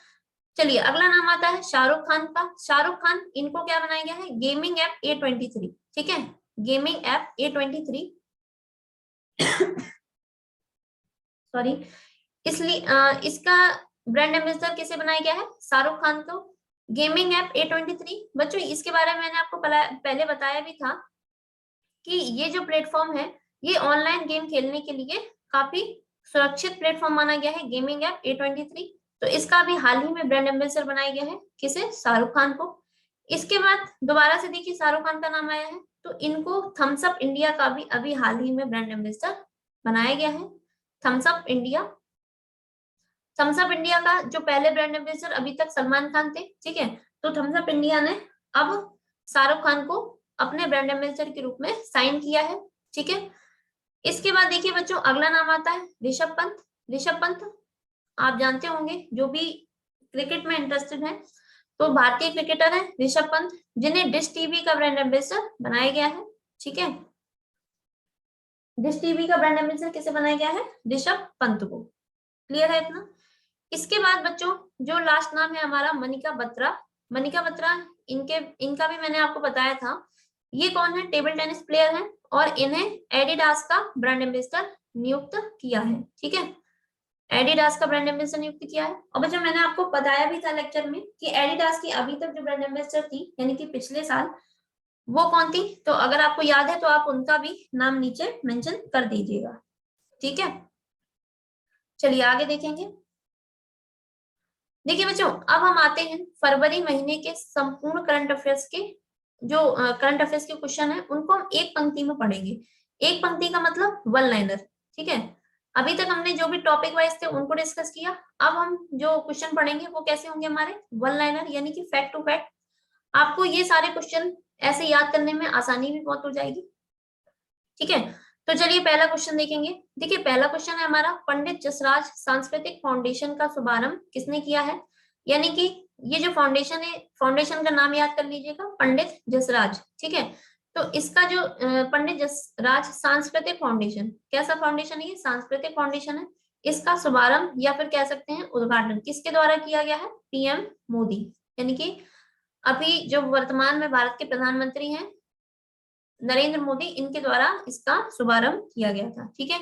चलिए अगला नाम आता है शाहरुख खान का। शाहरुख खान, इनको क्या बनाया गया है, गेमिंग ऐप A23। ठीक है, गेमिंग ऐप A23 सॉरी, इसलिए इसका ब्रांड एम्बेसडर किसे बनाया गया है, शाहरुख खान को। गेमिंग ऐप A23 बच्चों, इसके बारे में मैंने आपको पहले बताया भी था कि ये जो प्लेटफॉर्म है ये ऑनलाइन गेम खेलने के लिए काफी सुरक्षित प्लेटफॉर्म माना गया है, गेमिंग ऐप A23। तो इसका भी हाल ही में ब्रांड एम्बेसडर बनाया गया है, किसे, शाहरुख खान को। इसके बाद दोबारा से देखिए शाहरुख खान का नाम आया है, तो इनको थम्स अप इंडिया का भी अभी हाल ही में ब्रांड एम्बेसडर बनाया गया है। Thums Up India, Thums Up India का जो पहले ब्रांड एम्बेसडर अभी तक सलमान खान थे। ठीक है, तो थम्स अप इंडिया ने अब शाहरुख खान को अपने ब्रांड एम्बेसडर के रूप में साइन किया है। ठीक है, इसके बाद देखिए बच्चों अगला नाम आता है ऋषभ पंत। ऋषभ पंत आप जानते होंगे, जो भी क्रिकेट में इंटरेस्टेड है, तो भारतीय क्रिकेटर है ऋषभ पंत, जिन्हें डिश टीवी का ब्रांड एम्बेसडर बनाया गया है। ठीक है, डिश टीवी का ब्रांड एम्बेसडर किसे बनाया गया है? ऋषभ पंत को। क्लियर है इतना? इसके बाद बच्चों जो लास्ट नाम है हमारा मनिका बत्रा। मनिका बत्रा इनका भी मैंने आपको बताया था, ये कौन है? टेबल टेनिस प्लेयर है और इन्हें एडिडास का ब्रांड एम्बेसडर नियुक्त किया है। ठीक है, एडिडास का ब्रांड एम्बेसडर नियुक्त किया है। और बच्चों मैंने आपको बताया भी था लेक्चर में कि एडिडास की अभी तक जो ब्रांड एम्बेसडर थी, यानी कि पिछले साल, वो कौन थी? तो अगर आपको याद है तो आप उनका भी नाम नीचे मेंशन कर दीजिएगा। ठीक है, चलिए आगे देखेंगे। देखिए बच्चों अब हम आते हैं फरवरी महीने के संपूर्ण करंट अफेयर्स के, जो करंट अफेयर्स के क्वेश्चन है उनको हम एक पंक्ति में पढ़ेंगे। एक पंक्ति का मतलब वन लाइनर। ठीक है, अभी तक हमने जो भी टॉपिक वाइज थे उनको डिस्कस किया, अब हम जो क्वेश्चन पढ़ेंगे वो कैसे होंगे हमारे? वन लाइनर, यानी कि फैक्ट टू फैक्ट। आपको ये सारे क्वेश्चन ऐसे याद करने में आसानी भी बहुत हो जाएगी। ठीक है, तो चलिए पहला क्वेश्चन देखेंगे। देखिए पहला क्वेश्चन है हमारा, पंडित जसराज सांस्कृतिक फाउंडेशन का शुभारंभ किसने किया है? यानी कि ये जो फाउंडेशन है, फाउंडेशन का नाम याद कर लीजिएगा, पंडित जसराज। ठीक है, तो इसका जो पंडित जसराज सांस्कृतिक फाउंडेशन, कैसा फाउंडेशन है ये? सांस्कृतिक फाउंडेशन है। इसका शुभारंभ या फिर कह सकते हैं उद्घाटन किसके द्वारा किया गया है? पीएम मोदी, यानी कि अभी जो वर्तमान में भारत के प्रधानमंत्री हैं नरेंद्र मोदी, इनके द्वारा इसका शुभारंभ किया गया था। ठीक है,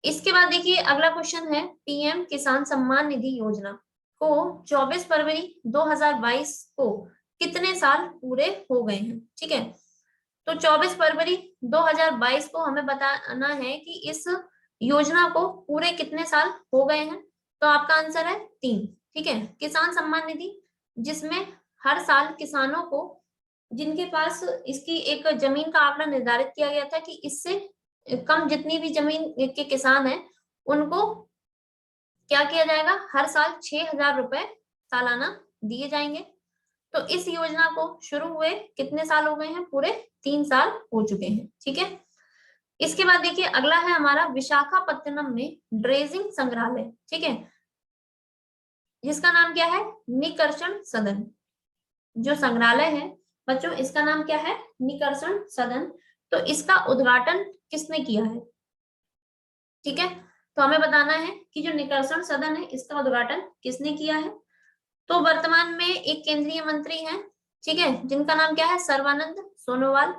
इसके बाद देखिए अगला क्वेश्चन है, पीएम किसान सम्मान निधि योजना को 24 फरवरी 2022 को कितने साल पूरे हो गए हैं? ठीक है, तो 24 फरवरी 2022 को हमें बताना है कि इस योजना को पूरे कितने साल हो गए हैं। तो आपका आंसर है 3। ठीक है, किसान सम्मान निधि, जिसमें हर साल किसानों को, जिनके पास इसकी एक जमीन का आंकड़ा निर्धारित किया गया था कि इससे कम जितनी भी जमीन के किसान हैं उनको क्या किया जाएगा? हर साल 6,000 रुपए सालाना दिए जाएंगे। तो इस योजना को शुरू हुए कितने साल हो गए हैं? पूरे 3 साल हो चुके हैं। ठीक है, इसके बाद देखिए अगला है हमारा विशाखापत्तनम में ड्रेजिंग संग्रहालय। ठीक है, जिसका नाम क्या है? निकर्षण सदन। जो संग्रहालय है बच्चों, इसका नाम क्या है? निकर्षण सदन। तो इसका उद्घाटन किसने किया है? ठीक है, तो हमें बताना है कि जो निकर्षण सदन है इसका उद्घाटन किसने किया है। तो वर्तमान में एक केंद्रीय मंत्री हैं, ठीक है, जिनका नाम क्या है? सर्बानंद सोनोवाल।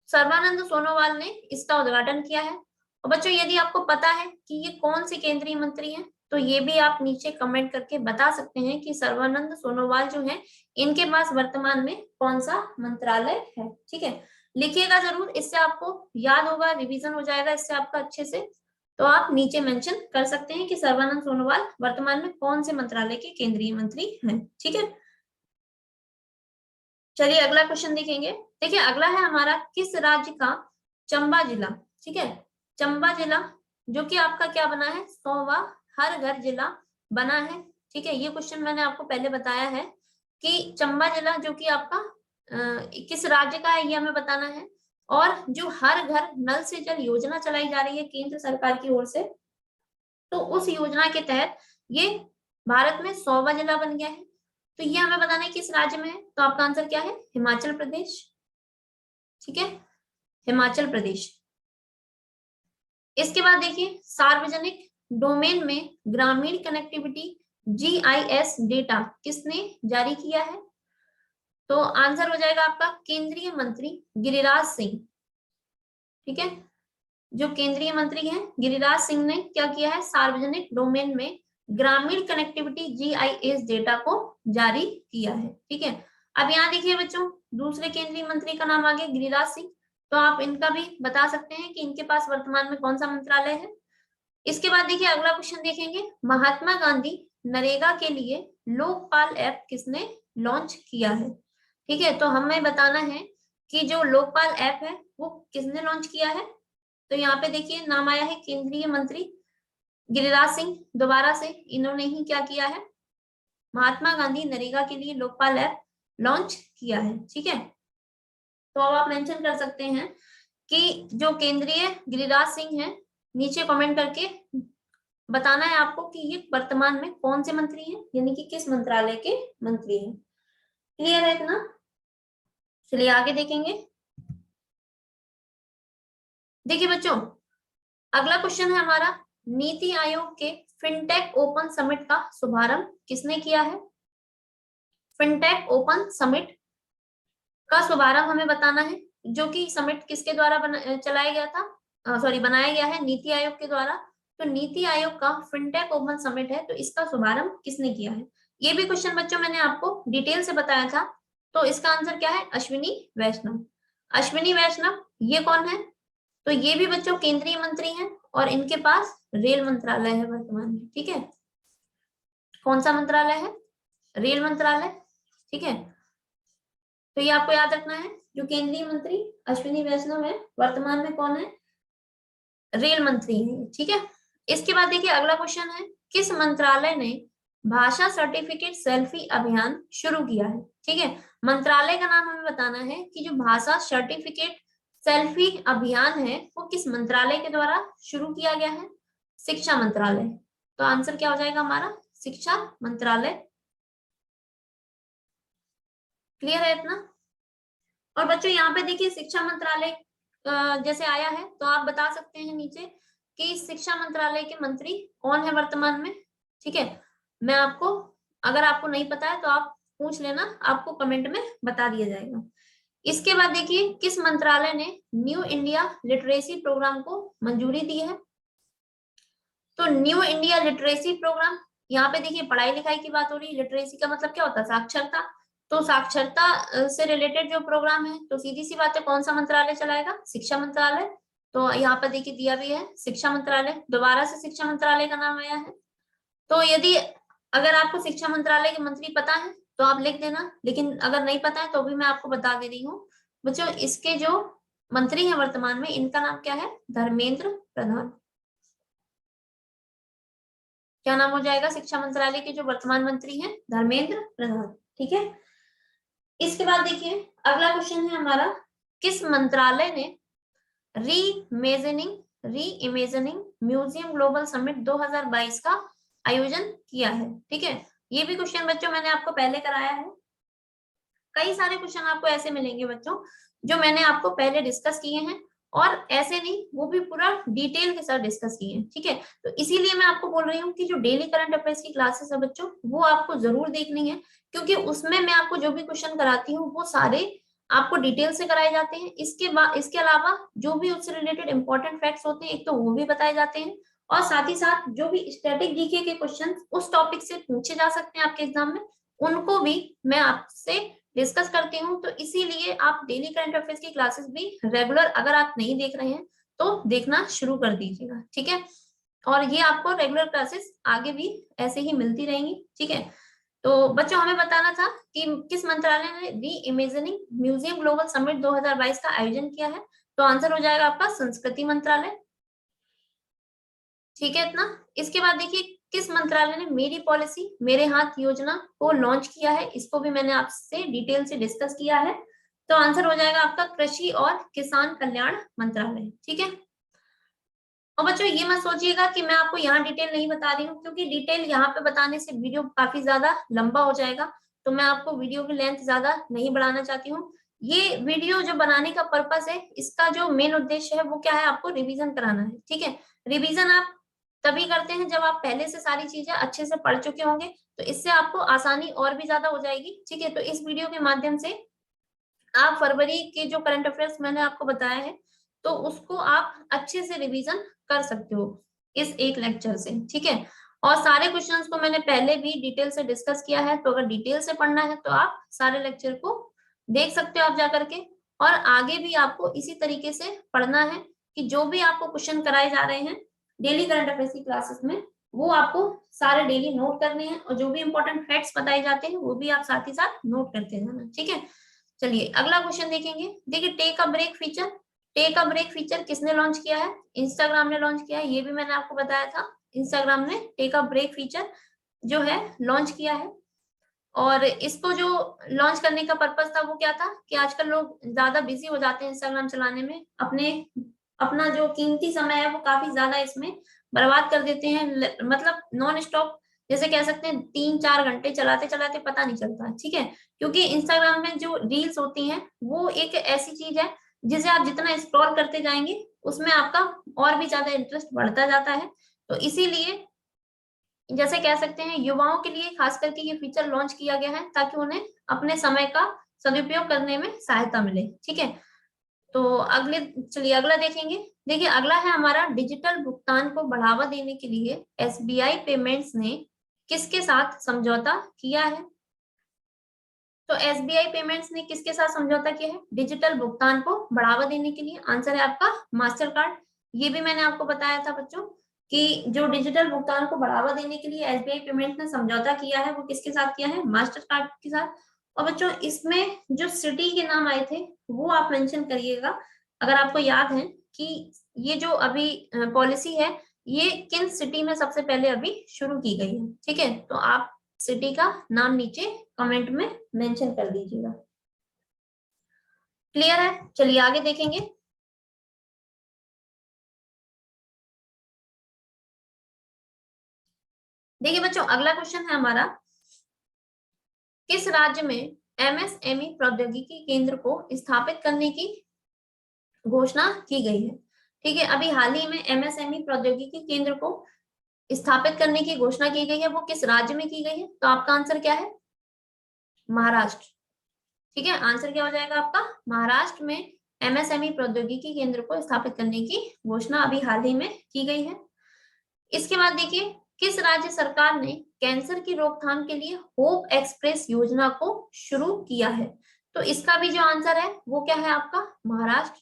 सर्बानंद सोनोवाल ने इसका उद्घाटन किया है। और बच्चों यदि आपको पता है कि ये कौन से केंद्रीय मंत्री हैं, तो ये भी आप नीचे कमेंट करके बता सकते हैं कि सर्बानंद सोनोवाल जो है, इनके पास वर्तमान में कौन सा मंत्रालय है। ठीक है, लिखिएगा जरूर, इससे आपको याद होगा, रिवीजन हो जाएगा इससे आपका अच्छे से। तो आप नीचे मेंशन कर सकते हैं कि सर्बानंद सोनोवाल वर्तमान में कौन से मंत्रालय के केंद्रीय मंत्री हैं। ठीक है, चलिए अगला क्वेश्चन देखेंगे। देखिए अगला है हमारा, किस राज्य का चंबा जिला, ठीक है, चंबा जिला जो कि आपका क्या बना है? 100वां हर घर जिला बना है। ठीक है, ये क्वेश्चन मैंने आपको पहले बताया है कि चंबा जिला जो कि आपका किस राज्य का है, ये हमें बताना है। और जो हर घर नल से जल योजना चलाई जा रही है केंद्र सरकार की ओर से, तो उस योजना के तहत ये भारत में 100वां जिला बन गया है। तो ये हमें बताना है किस राज्य में है। तो आपका आंसर क्या है? हिमाचल प्रदेश। ठीक है, हिमाचल प्रदेश। इसके बाद देखिए, सार्वजनिक डोमेन में ग्रामीण कनेक्टिविटी जीआईएस डेटा किसने जारी किया है? तो आंसर हो जाएगा आपका केंद्रीय मंत्री गिरिराज सिंह। ठीक है, जो केंद्रीय मंत्री हैं गिरिराज सिंह ने क्या किया है? सार्वजनिक डोमेन में ग्रामीण कनेक्टिविटी जीआईएस डेटा को जारी किया है। ठीक है, अब यहाँ देखिए बच्चों, दूसरे केंद्रीय मंत्री का नाम आ गया गिरिराज सिंह। तो आप इनका भी बता सकते हैं कि इनके पास वर्तमान में कौन सा मंत्रालय है। इसके बाद देखिए अगला क्वेश्चन देखेंगे, महात्मा गांधी नरेगा के लिए लोकपाल ऐप किसने लॉन्च किया है? ठीक है, तो हमें बताना है कि जो लोकपाल ऐप है वो किसने लॉन्च किया है। तो यहाँ पे देखिए नाम आया है केंद्रीय मंत्री गिरिराज सिंह, दोबारा से इन्होंने ही क्या किया है? महात्मा गांधी नरेगा के लिए लोकपाल ऐप लॉन्च किया है। ठीक है, तो अब आप मेंशन कर सकते हैं कि जो केंद्रीय गिरिराज सिंह है, नीचे कमेंट करके बताना है आपको कि ये वर्तमान में कौन से मंत्री हैं, यानी कि किस मंत्रालय के मंत्री हैं। क्लियर है इतना? चलिए आगे देखेंगे। देखिए बच्चों, अगला क्वेश्चन है हमारा, NITI Aayog K fintech open summit का शुभारंभ किसने किया है? फिनटेक ओपन समिट का शुभारंभ हमें बताना है, जो कि समिट किसके द्वारा चलाया गया था, सॉरी बनाया गया है नीति आयोग के द्वारा। तो नीति आयोग का फिनटेक ओपन समिट है, तो इसका शुभारंभ किसने किया है? ये भी क्वेश्चन बच्चों मैंने आपको डिटेल से बताया था। तो इसका आंसर क्या है? अश्विनी वैष्णव। अश्विनी वैष्णव ये कौन है? तो ये भी बच्चों केंद्रीय मंत्री हैं और इनके पास रेल मंत्रालय है वर्तमान में। ठीक है, कौन सा मंत्रालय है? रेल मंत्रालय। ठीक है, तो ये आपको याद रखना है, जो केंद्रीय मंत्री अश्विनी वैष्णव है, वर्तमान में कौन है? रेल मंत्री है। ठीक है, इसके बाद देखिए अगला क्वेश्चन है, किस मंत्रालय ने भाषा सर्टिफिकेट सेल्फी अभियान शुरू किया है? ठीक है, मंत्रालय का नाम हमें बताना है कि जो भाषा सर्टिफिकेट सेल्फी अभियान है वो किस मंत्रालय के द्वारा शुरू किया गया है? शिक्षा मंत्रालय। तो आंसर क्या हो जाएगा हमारा? शिक्षा मंत्रालय। क्लियर है इतना? और बच्चों यहाँ पे देखिए शिक्षा मंत्रालय जैसे आया है, तो आप बता सकते हैं नीचे कि शिक्षा मंत्रालय के मंत्री कौन है वर्तमान में। ठीक है, मैं आपको, अगर आपको नहीं पता है तो आप पूछ लेना, आपको कमेंट में बता दिया जाएगा। इसके बाद देखिए किस मंत्रालय ने न्यू इंडिया लिटरेसी प्रोग्राम को मंजूरी दी है? तो न्यू इंडिया लिटरेसी प्रोग्राम, यहाँ पे देखिए पढ़ाई लिखाई की बात हो रही है, लिटरेसी का मतलब क्या होता है? साक्षरता। तो साक्षरता से रिलेटेड जो प्रोग्राम है, तो सीधी सी बात है कौन सा मंत्रालय चलाएगा? शिक्षा मंत्रालय। तो यहाँ पर देखिए दिया भी है शिक्षा मंत्रालय, दोबारा से शिक्षा मंत्रालय का नाम आया है। तो यदि अगर आपको शिक्षा मंत्रालय के मंत्री पता है तो आप लिख देना, लेकिन अगर नहीं पता है तो भी मैं आपको बता दे रही हूँ बच्चों, इसके जो मंत्री हैं वर्तमान में, इनका नाम क्या है? धर्मेंद्र प्रधान। क्या नाम हो जाएगा शिक्षा मंत्रालय के जो वर्तमान मंत्री हैं? धर्मेंद्र प्रधान। ठीक है, इसके बाद देखिए अगला क्वेश्चन है हमारा, किस मंत्रालय ने री इमेजिनिंग म्यूजियम ग्लोबल समिट 2022 का आयोजन किया है? ठीक है, ये भी क्वेश्चन बच्चों मैंने आपको पहले कराया है। कई सारे क्वेश्चन आपको ऐसे मिलेंगे बच्चों जो मैंने आपको पहले डिस्कस किए हैं, और ऐसे नहीं, वो भी पूरा डिटेल के साथ डिस्कस किए हैं। ठीक है, तो इसीलिए मैं आपको बोल रही हूँ कि जो डेली करंट अफेयर्स की क्लासेस है बच्चों, वो आपको जरूर देखनी है, क्योंकि उसमें मैं आपको जो भी क्वेश्चन कराती हूँ वो सारे आपको डिटेल से कराए जाते हैं। इसके अलावा जो भी उससे रिलेटेड इंपॉर्टेंट फैक्ट्स होते हैं, एक तो वो भी बताए जाते हैं, और साथ ही साथ जो भी स्टैटिक जीके के क्वेश्चन उस टॉपिक से पूछे जा सकते हैं आपके एग्जाम में, उनको भी मैं आपसे डिस्कस करती हूँ। तो इसीलिए आप डेली करंट अफेयर्स की क्लासेस भी रेगुलर, अगर आप नहीं देख रहे हैं तो देखना शुरू कर दीजिएगा। ठीक है, और ये आपको रेगुलर क्लासेस आगे भी ऐसे ही मिलती रहेंगी। ठीक है, तो बच्चों हमें बताना था कि किस मंत्रालय ने री इमेजिनिंग म्यूजियम ग्लोबल समिट 2022 का आयोजन किया है? तो आंसर हो जाएगा आपका संस्कृति मंत्रालय। ठीक है इतना? इसके बाद देखिए किस मंत्रालय ने मेरी पॉलिसी मेरे हाथ योजना को लॉन्च किया है? इसको भी मैंने आपसे डिटेल से डिस्कस किया है। तो आंसर हो जाएगा आपका कृषि और किसान कल्याण मंत्रालय। ठीक है, और बच्चों ये मत सोचिएगा कि मैं आपको यहाँ डिटेल नहीं बता रही हूँ, क्योंकि डिटेल यहाँ पे बताने से वीडियो काफी ज्यादा लंबा हो जाएगा, तो मैं आपको वीडियो की लेंथ ज्यादा नहीं बढ़ाना चाहती हूँ। ये वीडियो जो बनाने का पर्पस है, इसका जो मेन उद्देश्य है वो क्या है? आपको रिवीजन कराना है। ठीक है, रिवीजन आप तभी करते हैं जब आप पहले से सारी चीजें अच्छे से पढ़ चुके होंगे, तो इससे आपको आसानी और भी ज्यादा हो जाएगी। ठीक है, तो इस वीडियो के माध्यम से आप फरवरी के जो करंट अफेयर्स मैंने आपको बताया है, तो उसको आप अच्छे से रिवीजन कर सकते हो इस एक लेक्चर से। ठीक है, और सारे क्वेश्चंस को मैंने पहले भी डिटेल से डिस्कस किया है, तो अगर डिटेल से पढ़ना है तो आप सारे लेक्चर को देख सकते हो आप जाकर के, और आगे भी आपको इसी तरीके से पढ़ना है कि जो भी आपको क्वेश्चन कराए जा रहे हैं डेली करंट अफेयर्स की क्लासेस में, वो आपको सारे डेली नोट करने हैं, और जो भी इंपॉर्टेंट फैक्ट्स बताए जाते हैं वो भी आप साथ ही साथ नोट करते जाना। ठीक है, चलिए अगला क्वेश्चन देखेंगे। देखिए take a break feature, take a break feature किसने लॉन्च किया है? इंस्टाग्राम ने लॉन्च किया है, ये भी मैंने आपको बताया था। इंस्टाग्राम ने टेक अ ब्रेक फीचर जो है लॉन्च किया है। और इसको जो लॉन्च करने का पर्पस था वो क्या था कि आजकल लोग ज्यादा बिजी हो जाते हैं इंस्टाग्राम चलाने में, अपना जो कीमती समय है वो काफी ज्यादा इसमें बर्बाद कर देते हैं, मतलब नॉन स्टॉप, जैसे कह सकते हैं 3-4 घंटे चलाते चलाते पता नहीं चलता, ठीक है। क्योंकि इंस्टाग्राम में जो रील्स होती हैं वो एक ऐसी चीज है जिसे आप जितना स्क्रॉल करते जाएंगे उसमें आपका और भी ज्यादा इंटरेस्ट बढ़ता जाता है। तो इसीलिए जैसे कह सकते हैं युवाओं के लिए खास करके ये फीचर लॉन्च किया गया है ताकि उन्हें अपने समय का सदुपयोग करने में सहायता मिले, ठीक है। तो चलिए अगला देखेंगे। देखिए अगला है हमारा, डिजिटल भुगतान को बढ़ावा देने के लिए एसबीआई पेमेंट्स ने किसके साथ समझौता किया है? तो एसबीआई पेमेंट्स ने किसके साथ समझौता किया है डिजिटल भुगतान को बढ़ावा देने के लिए? आंसर है आपका मास्टर कार्ड। ये भी मैंने आपको बताया था बच्चों कि जो डिजिटल भुगतान को बढ़ावा देने के लिए एसबीआई पेमेंट्स ने समझौता किया है वो किसके साथ किया है? मास्टर कार्ड के साथ। और बच्चों इसमें जो सिटी के नाम आए थे वो आप मेंशन करिएगा, अगर आपको याद है कि ये जो अभी पॉलिसी है ये किन सिटी में सबसे पहले अभी शुरू की गई है, ठीक है। तो आप सिटी का नाम नीचे कमेंट में मेंशन कर दीजिएगा। क्लियर है? चलिए आगे देखेंगे। देखिए बच्चों अगला क्वेश्चन है हमारा, किस राज्य में एमएसएमई प्रौद्योगिकी केंद्र को स्थापित करने की घोषणा की गई है? ठीक है, अभी हाल ही में एमएसएमई प्रौद्योगिकी केंद्र को स्थापित करने की घोषणा की गई है, वो किस राज्य में की गई है? तो आपका आंसर क्या है? महाराष्ट्र। ठीक है, आंसर क्या हो जाएगा आपका? महाराष्ट्र में एमएसएमई प्रौद्योगिकी केंद्र को स्थापित करने की घोषणा अभी हाल ही में की गई है। इसके बाद देखिए, किस राज्य सरकार ने कैंसर की रोकथाम के लिए होप एक्सप्रेस योजना को शुरू किया है? तो इसका भी जो आंसर है वो क्या है आपका? महाराष्ट्र।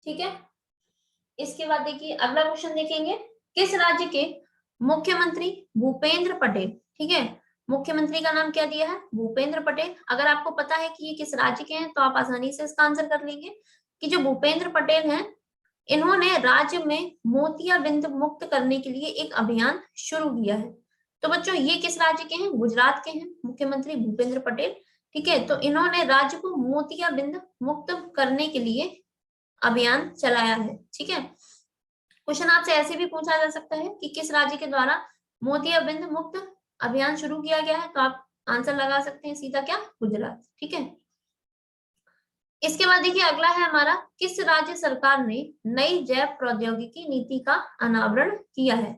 ठीक है, इसके बाद देखिए अगला क्वेश्चन देखेंगे, किस राज्य के मुख्यमंत्री भूपेंद्र पटेल, ठीक है, मुख्यमंत्री का नाम क्या दिया है? भूपेंद्र पटेल। अगर आपको पता है कि ये किस राज्य के हैं तो आप आसानी से इसका आंसर कर लेंगे कि जो भूपेंद्र पटेल हैं इन्होंने राज्य में मोतियाबिंद मुक्त करने के लिए एक अभियान शुरू किया है। तो बच्चों ये किस राज्य के हैं? गुजरात के हैं मुख्यमंत्री भूपेंद्र पटेल। ठीक है, तो इन्होंने राज्य को मोतियाबिंद मुक्त करने के लिए अभियान चलाया है। ठीक है, क्वेश्चन आपसे ऐसे भी पूछा जा सकता है कि किस राज्य के द्वारा मोतियाबिंद मुक्त अभियान शुरू किया गया है, तो आप आंसर लगा सकते हैं सीधा क्या? गुजरात। ठीक है, इसके बाद देखिए अगला है हमारा, किस राज्य सरकार ने नई जैव प्रौद्योगिकी नीति का अनावरण किया है?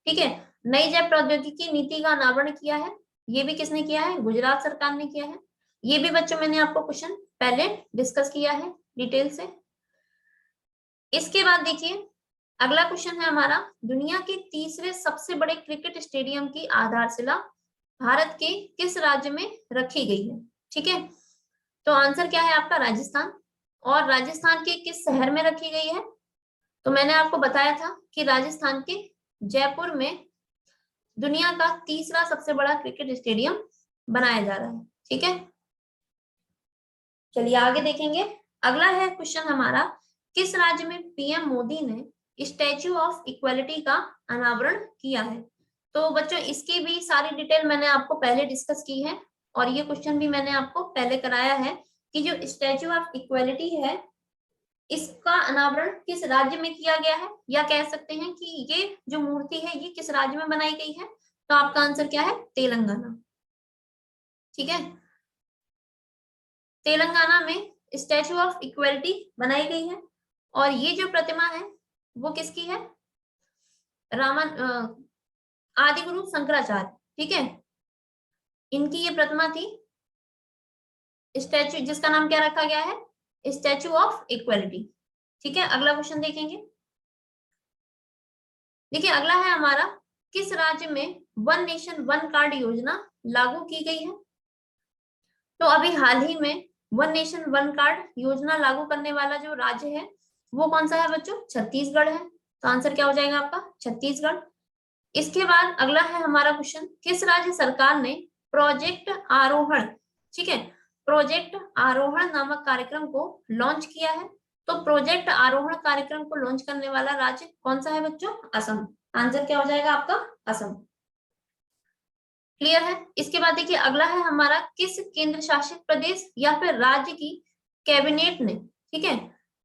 ठीक है, नई जैव प्रौद्योगिकी नीति का अनावरण किया है, ये भी किसने किया है? गुजरात सरकार ने किया है। ये भी बच्चों मैंने आपको क्वेश्चन पहले डिस्कस किया है डिटेल से। इसके बाद देखिए अगला क्वेश्चन है हमारा, दुनिया के तीसरे सबसे बड़े क्रिकेट स्टेडियम की आधारशिला भारत के किस राज्य में रखी गई है? ठीक है, तो आंसर क्या है आपका? राजस्थान। और राजस्थान के किस शहर में रखी गई है? तो मैंने आपको बताया था कि राजस्थान के जयपुर में दुनिया का तीसरा सबसे बड़ा क्रिकेट स्टेडियम बनाया जा रहा है। ठीक है, चलिए आगे देखेंगे। अगला है क्वेश्चन हमारा, किस राज्य में पीएम मोदी ने स्टैच्यू ऑफ इक्वालिटी का अनावरण किया है? तो बच्चों इसकी भी सारी डिटेल मैंने आपको पहले डिस्कस की है और ये क्वेश्चन भी मैंने आपको पहले कराया है कि जो स्टैच्यू ऑफ इक्वालिटी है इसका अनावरण किस राज्य में किया गया है, या कह सकते हैं कि ये जो मूर्ति है ये किस राज्य में बनाई गई है? तो आपका आंसर क्या है? तेलंगाना। ठीक है, तेलंगाना में स्टैचू ऑफ इक्वलिटी बनाई गई है और ये जो प्रतिमा है वो किसकी है? रामन आदि गुरु शंकराचार्य। ठीक है, इनकी ये प्रतिमा थी, स्टैचू जिसका नाम क्या रखा गया है? Statue of equality. ठीक है, अगला क्वेश्चन देखेंगे। देखिए अगला है हमारा, किस राज्य में वन नेशन वन कार्ड योजना लागू की गई है? तो अभी हाल ही में वन नेशन वन कार्ड योजना लागू करने वाला जो राज्य है वो कौन सा है बच्चों? छत्तीसगढ़ है। तो आंसर क्या हो जाएगा आपका? छत्तीसगढ़। इसके बाद अगला है हमारा क्वेश्चन, किस राज्य सरकार ने प्रोजेक्ट आरोहण, ठीक है, प्रोजेक्ट आरोहण नामक कार्यक्रम को लॉन्च किया है? तो प्रोजेक्ट आरोहण कार्यक्रम को लॉन्च करने वाला राज्य कौन सा है बच्चों? असम। आंसर क्या हो जाएगा आपका? असम। क्लियर है। इसके बाद देखिए अगला है हमारा, किस केंद्र शासित प्रदेश या फिर राज्य की कैबिनेट ने, ठीक है,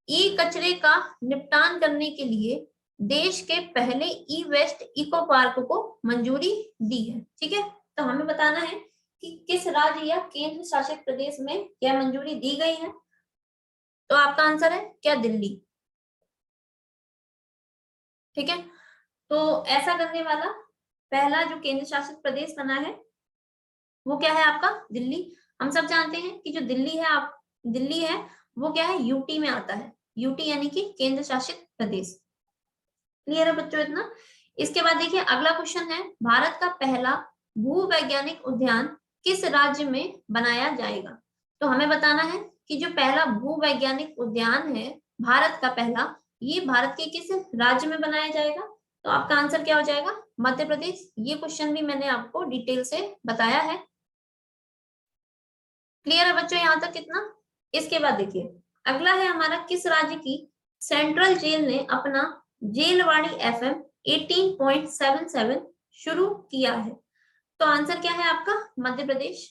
ई कचरे का निपटान करने के लिए देश के पहले ई वेस्ट इको पार्क को मंजूरी दी है। ठीक है, तो हमें बताना है कि किस राज्य या केंद्र शासित प्रदेश में यह मंजूरी दी गई है। तो आपका आंसर है क्या, दिल्ली। ठीक है, तो ऐसा करने वाला पहला जो केंद्र शासित प्रदेश बना है वो क्या है आपका, दिल्ली। हम सब जानते हैं कि जो दिल्ली है, आप दिल्ली है वो क्या है, यूटी में आता है। यूटी यानी कि केंद्र शासित प्रदेश। क्लियर है बच्चों इतना। इसके बाद देखिए अगला क्वेश्चन है, भारत का पहला भूवैज्ञानिक उद्यान किस राज्य में बनाया जाएगा। तो हमें बताना है कि जो पहला भूवैज्ञानिक उद्यान है भारत का पहला, ये भारत के किस राज्य में बनाया जाएगा। तो आपका आंसर क्या हो जाएगा, मध्य प्रदेश। ये क्वेश्चन भी मैंने आपको डिटेल से बताया है। क्लियर है बच्चों यहाँ तक कितना। इसके बाद देखिए अगला है हमारा, किस राज्य की सेंट्रल जेल ने अपना जेलवाड़ी एफएम 18.77 शुरू किया है। तो आंसर क्या है आपका, मध्य प्रदेश।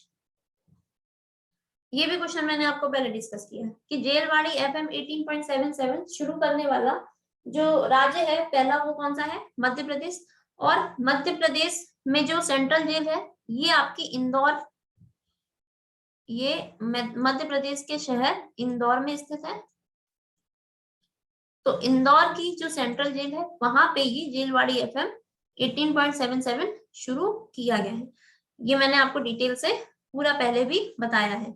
ये भी क्वेश्चन मैंने आपको पहले डिस्कस किया है कि जेलवाड़ी एफएम 18.77 शुरू करने वाला जो राज्य है पहला वो कौन सा है, मध्य प्रदेश। और मध्य प्रदेश में जो सेंट्रल जेल है ये आपकी इंदौर, ये मध्य प्रदेश के शहर इंदौर में स्थित है। तो इंदौर की जो सेंट्रल जेल है वहां पे ये जेलवाड़ी एफएम 18.77 शुरू किया गया है। ये मैंने आपको डिटेल से पूरा पहले भी बताया है।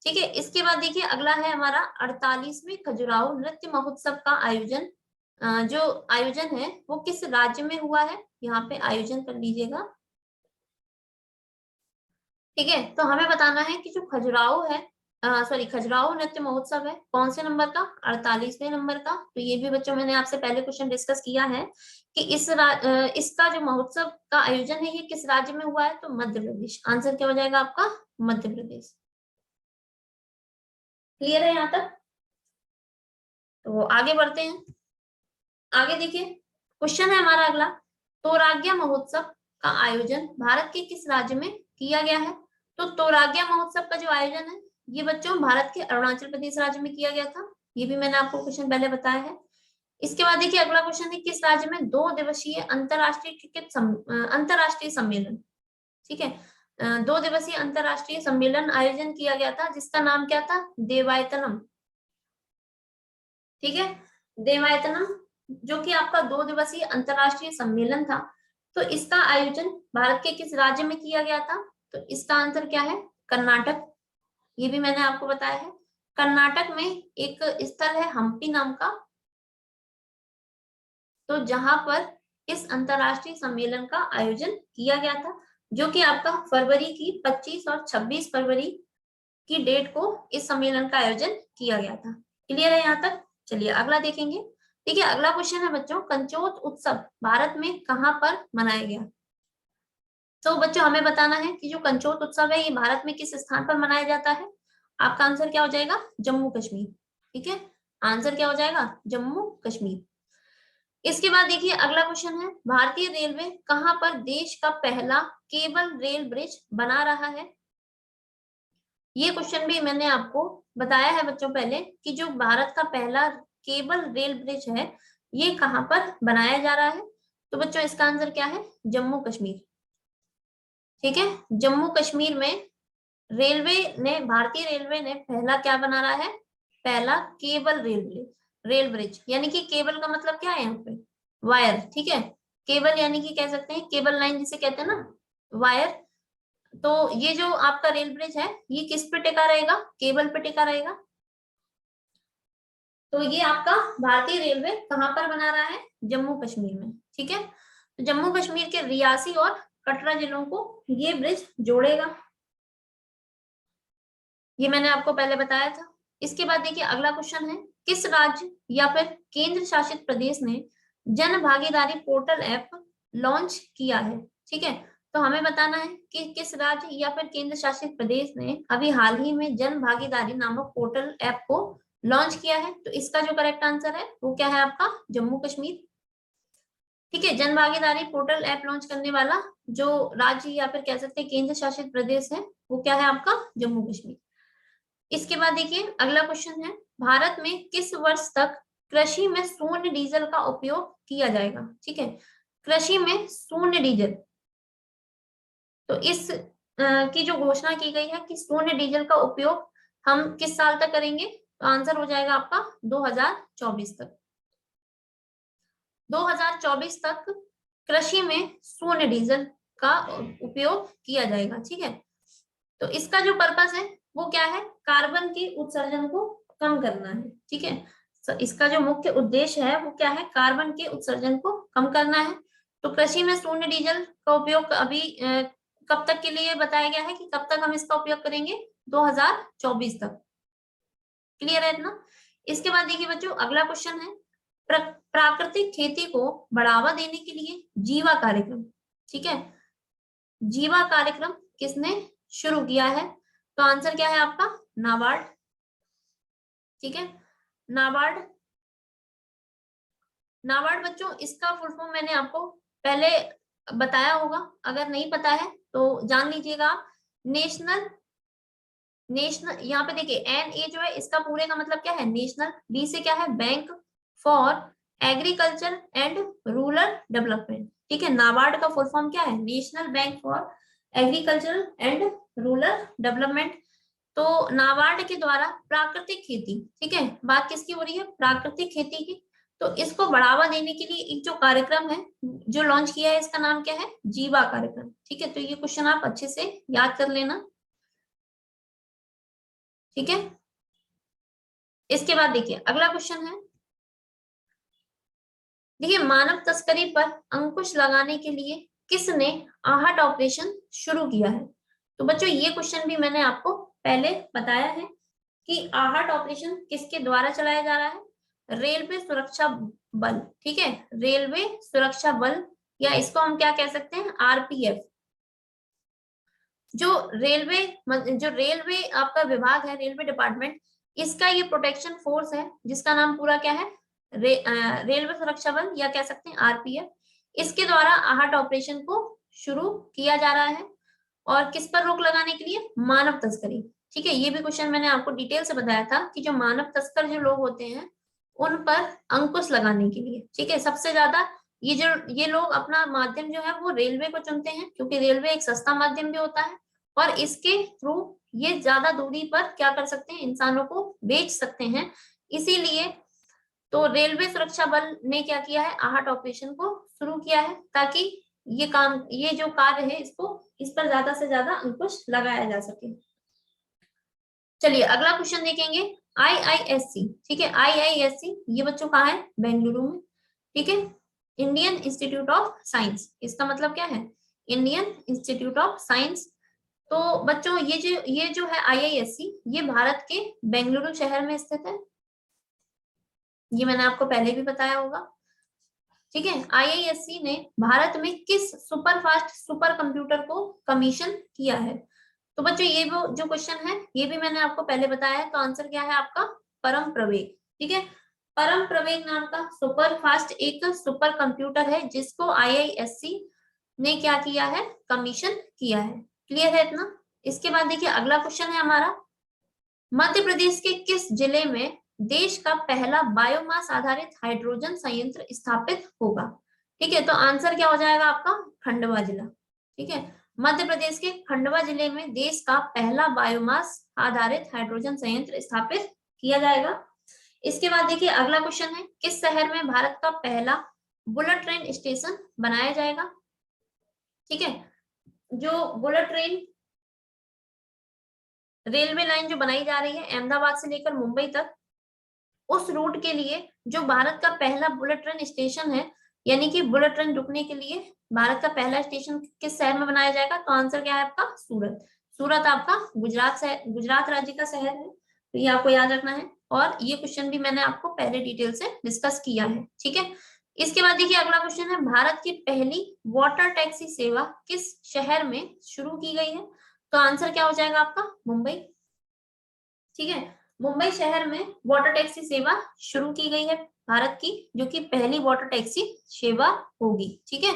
ठीक है, इसके बाद देखिए अगला है हमारा 48वें खजुराहो नृत्य महोत्सव का आयोजन, जो आयोजन है वो किस राज्य में हुआ है, यहाँ पे आयोजन कर लीजिएगा। ठीक है, तो हमें बताना है कि जो खजुराहो है, सॉरी खजुराहो नृत्य महोत्सव है कौन से नंबर का, 48वें नंबर का। तो ये भी बच्चों मैंने आपसे पहले क्वेश्चन डिस्कस किया है कि इसका जो महोत्सव का आयोजन है ये किस राज्य में हुआ है, तो मध्य प्रदेश। आंसर क्या हो जाएगा आपका, मध्य प्रदेश। क्लियर है यहाँ तक। तो आगे बढ़ते हैं। आगे देखिए क्वेश्चन है हमारा अगला, तोराग्या महोत्सव का आयोजन भारत के किस राज्य में किया गया है। तो तोराग्या महोत्सव का जो आयोजन है ये बच्चों भारत के अरुणाचल प्रदेश राज्य में किया गया था। ये भी मैंने आपको क्वेश्चन पहले बताया है। इसके बाद देखिए अगला क्वेश्चन है, किस राज्य में 2 दिवसीय अंतरराष्ट्रीय अंतरराष्ट्रीय सम्मेलन, ठीक है, 2 दिवसीय अंतरराष्ट्रीय सम्मेलन आयोजन किया गया था जिसका नाम क्या था, देवायतनम। ठीक है, देवायतनम जो कि आपका 2 दिवसीय अंतरराष्ट्रीय सम्मेलन था। तो इसका आयोजन भारत के किस राज्य में किया गया था, तो इसका आंसर क्या है, कर्नाटक। ये भी मैंने आपको बताया है। कर्नाटक में एक स्थल है हम्पी नाम का, तो जहां पर इस अंतरराष्ट्रीय सम्मेलन का आयोजन किया गया था, जो कि आपका फरवरी की 25 और 26 फरवरी की डेट को इस सम्मेलन का आयोजन किया गया था। क्लियर है यहाँ तक। चलिए अगला देखेंगे। ठीक है, अगला क्वेश्चन है बच्चों, कंचोत उत्सव भारत में कहां पर मनाया गया। तो बच्चों हमें बताना है कि जो कंचोत उत्सव है ये भारत में किस स्थान पर मनाया जाता है। आपका आंसर क्या हो जाएगा, जम्मू कश्मीर। ठीक है, आंसर क्या हो जाएगा, जम्मू कश्मीर। इसके बाद देखिए अगला क्वेश्चन है, भारतीय रेलवे कहां पर देश का पहला केबल रेल ब्रिज बना रहा है। ये क्वेश्चन भी मैंने आपको बताया है बच्चों पहले कि जो भारत का पहला केबल रेल ब्रिज है ये कहां पर बनाया जा रहा है। तो बच्चों इसका आंसर क्या है, जम्मू कश्मीर। ठीक है, जम्मू कश्मीर में रेलवे ने, भारतीय रेलवे ने पहला क्या बना रहा है, पहला केबल रेल ब्रिज। यानी कि केबल का मतलब क्या है यहाँ पे, वायर। ठीक है, केबल यानी कि कह सकते हैं केबल लाइन जिसे कहते हैं ना, वायर। तो ये जो आपका रेल ब्रिज है ये किस पे टिका रहेगा, केबल पे टिका रहेगा। तो ये आपका भारतीय रेलवे कहां पर बना रहा है, जम्मू कश्मीर में। ठीक है, तो जम्मू कश्मीर के रियासी और कटरा जिलों को ये ब्रिज जोड़ेगा। ये मैंने आपको पहले बताया था। इसके बाद देखिए अगला क्वेश्चन है, किस राज्य या फिर केंद्र शासित प्रदेश ने जन भागीदारी पोर्टल ऐप लॉन्च किया है। ठीक है, तो हमें बताना है कि किस राज्य या फिर केंद्र शासित प्रदेश ने अभी हाल ही में जन भागीदारी नामक पोर्टल ऐप को लॉन्च किया है। तो इसका जो करेक्ट आंसर है वो क्या है आपका, जम्मू कश्मीर। ठीक है, जन भागीदारी पोर्टल ऐप लॉन्च करने वाला जो राज्य या फिर कह सकते हैं केंद्र शासित प्रदेश है वो क्या है आपका, जम्मू कश्मीर। इसके बाद देखिए अगला क्वेश्चन है, भारत में किस वर्ष तक कृषि में शून्य डीजल का उपयोग किया जाएगा। ठीक है, कृषि में शून्य डीजल, तो इस की जो घोषणा की गई है कि शून्य डीजल का उपयोग हम किस साल तक करेंगे, तो आंसर हो जाएगा आपका 2024 तक। 2024 तक कृषि में शून्य डीजल का उपयोग किया जाएगा। ठीक है, तो इसका जो पर्पस है वो क्या है, कार्बन के उत्सर्जन को कम करना है। ठीक है, तो इसका जो मुख्य उद्देश्य है वो क्या है, कार्बन के उत्सर्जन को कम करना है। तो कृषि में शून्य डीजल का उपयोग अभी कब तक के लिए बताया गया है कि कब तक हम इसका उपयोग करेंगे, 2024 तक। क्लियर है इतना। इसके बाद देखिए बच्चों अगला क्वेश्चन है, प्राकृतिक खेती को बढ़ावा देने के लिए जीवा कार्यक्रम। ठीक है, जीवा कार्यक्रम किसने शुरू किया है, तो आंसर क्या है आपका, नाबार्ड। ठीक है, नाबार्ड। नाबार्ड बच्चों इसका फुल फॉर्म मैंने आपको पहले बताया होगा, अगर नहीं पता है तो जान लीजिएगा। नेशनल यहाँ पे देखिए एन ए जो है इसका पूरे का मतलब क्या है, नेशनल। बी से क्या है, bank for agriculture and rural development. ठीक है, नाबार्ड का फुल फॉर्म क्या है, national bank for agriculture and rural development. तो नाबार्ड के द्वारा प्राकृतिक खेती, ठीक है, बात किसकी हो रही है, प्राकृतिक खेती की, तो इसको बढ़ावा देने के लिए एक जो कार्यक्रम है जो लॉन्च किया है इसका नाम क्या है, जीवा कार्यक्रम। ठीक है, तो ये क्वेश्चन आप अच्छे से याद कर लेना। ठीक है, इसके बाद देखिए अगला क्वेश्चन है, देखिए मानव तस्करी पर अंकुश लगाने के लिए किसने आहट ऑपरेशन शुरू किया है। तो बच्चों ये क्वेश्चन भी मैंने आपको पहले बताया है कि आहट ऑपरेशन किसके द्वारा चलाया जा रहा है, रेलवे सुरक्षा बल। ठीक है, रेलवे सुरक्षा बल, या इसको हम क्या कह सकते हैं, आरपीएफ। जो रेलवे आपका विभाग है, रेलवे डिपार्टमेंट, इसका ये प्रोटेक्शन फोर्स है जिसका नाम पूरा क्या है, रेलवे सुरक्षा बल, या कह सकते हैं आरपीएफ। इसके द्वारा आहट ऑपरेशन को शुरू किया जा रहा है, और किस पर रोक लगाने के लिए, मानव तस्करी। ठीक है, ये भी क्वेश्चन मैंने आपको डिटेल से बताया था कि जो मानव तस्कर जो लोग होते हैं उन पर अंकुश लगाने के लिए। ठीक है, सबसे ज्यादा ये लोग अपना माध्यम जो है वो रेलवे को चुनते हैं, क्योंकि रेलवे एक सस्ता माध्यम भी होता है, और इसके थ्रू ये ज्यादा दूरी पर क्या कर सकते हैं, इंसानों को बेच सकते हैं। इसीलिए तो रेलवे सुरक्षा बल ने क्या किया है, आहट ऑपरेशन को शुरू किया है, ताकि ये जो कार्य है इस पर ज्यादा से ज्यादा अंकुश लगाया जा सके। चलिए अगला क्वेश्चन देखेंगे, आईआईएससी। ठीक है, आईआईएससी ये बच्चों कहाँ है, बेंगलुरु में। ठीक है, इंडियन इंस्टीट्यूट ऑफ साइंस, इसका मतलब क्या है, इंडियन इंस्टीट्यूट ऑफ साइंस। तो बच्चों ये जो है आईआईएससी, ये भारत के बेंगलुरु शहर में स्थित है, ये मैंने आपको पहले भी बताया होगा। ठीक है, आईआईएससी ने भारत में किस सुपर फास्ट सुपर कंप्यूटर को कमीशन किया है। तो बच्चों ये वो जो क्वेश्चन है ये भी मैंने आपको पहले बताया है, तो आंसर क्या है आपका, परम प्रवेग। ठीक है, परम प्रवेग नाम का सुपर फास्ट एक सुपर कंप्यूटर है जिसको आईआईएससी ने क्या किया है, कमीशन किया है। क्लियर है इतना। इसके बाद देखिए अगला क्वेश्चन है हमारा, मध्य प्रदेश के किस जिले में देश का पहला बायोमास आधारित हाइड्रोजन संयंत्र स्थापित होगा। ठीक है, तो आंसर क्या हो जाएगा आपका, खंडवा जिला। ठीक है, मध्य प्रदेश के खंडवा जिले में देश का पहला बायोमास आधारित हाइड्रोजन संयंत्र स्थापित किया जाएगा। इसके बाद देखिए अगला क्वेश्चन है, किस शहर में भारत का पहला बुलेट ट्रेन स्टेशन बनाया जाएगा। ठीक है, जो बुलेट ट्रेन रेलवे लाइन जो बनाई जा रही है अहमदाबाद से लेकर मुंबई तक, उस रूट के लिए जो भारत का पहला बुलेट ट्रेन स्टेशन है, यानी कि बुलेट ट्रेन रुकने के लिए भारत का पहला स्टेशन किस शहर में बनाया जाएगा, तो आंसर क्या है आपका, सूरत। सूरत आपका गुजरात राज्य का शहर है, तो ये आपको याद रखना है, और ये क्वेश्चन भी मैंने आपको पहले डिटेल से डिस्कस किया है। ठीक है, इसके बाद देखिए अगला क्वेश्चन है, भारत की पहली वाटर टैक्सी सेवा किस शहर में शुरू की गई है, तो आंसर क्या हो जाएगा आपका, मुंबई। ठीक है, मुंबई शहर में वाटर टैक्सी सेवा शुरू की गई है भारत की, जो कि पहली वाटर टैक्सी सेवा होगी। ठीक है,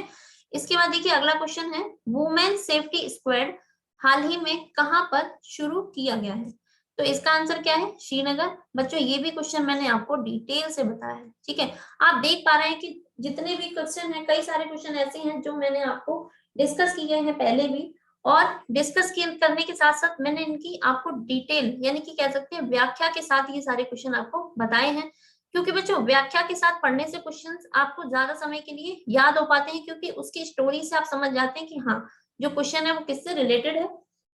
इसके बाद देखिए अगला क्वेश्चन है, वुमेन सेफ्टी स्क्वाड हाल ही में कहां पर शुरू किया गया है? तो इसका आंसर क्या है? श्रीनगर। बच्चों ये भी क्वेश्चन मैंने आपको डिटेल से बताया है। ठीक है, आप देख पा रहे हैं कि जितने भी क्वेश्चन हैं, कई सारे क्वेश्चन ऐसे हैं जो मैंने आपको डिस्कस किए हैं पहले भी, और डिस्कस करने के साथ साथ मैंने इनकी आपको डिटेल यानी कि कह सकते हैं व्याख्या के साथ ये सारे क्वेश्चन आपको बताए हैं। क्योंकि बच्चों व्याख्या के साथ पढ़ने से क्वेश्चंस आपको ज्यादा समय के लिए याद हो पाते हैं, क्योंकि उसकी स्टोरी से आप समझ जाते हैं कि हाँ जो क्वेश्चन है वो किससे रिलेटेड है।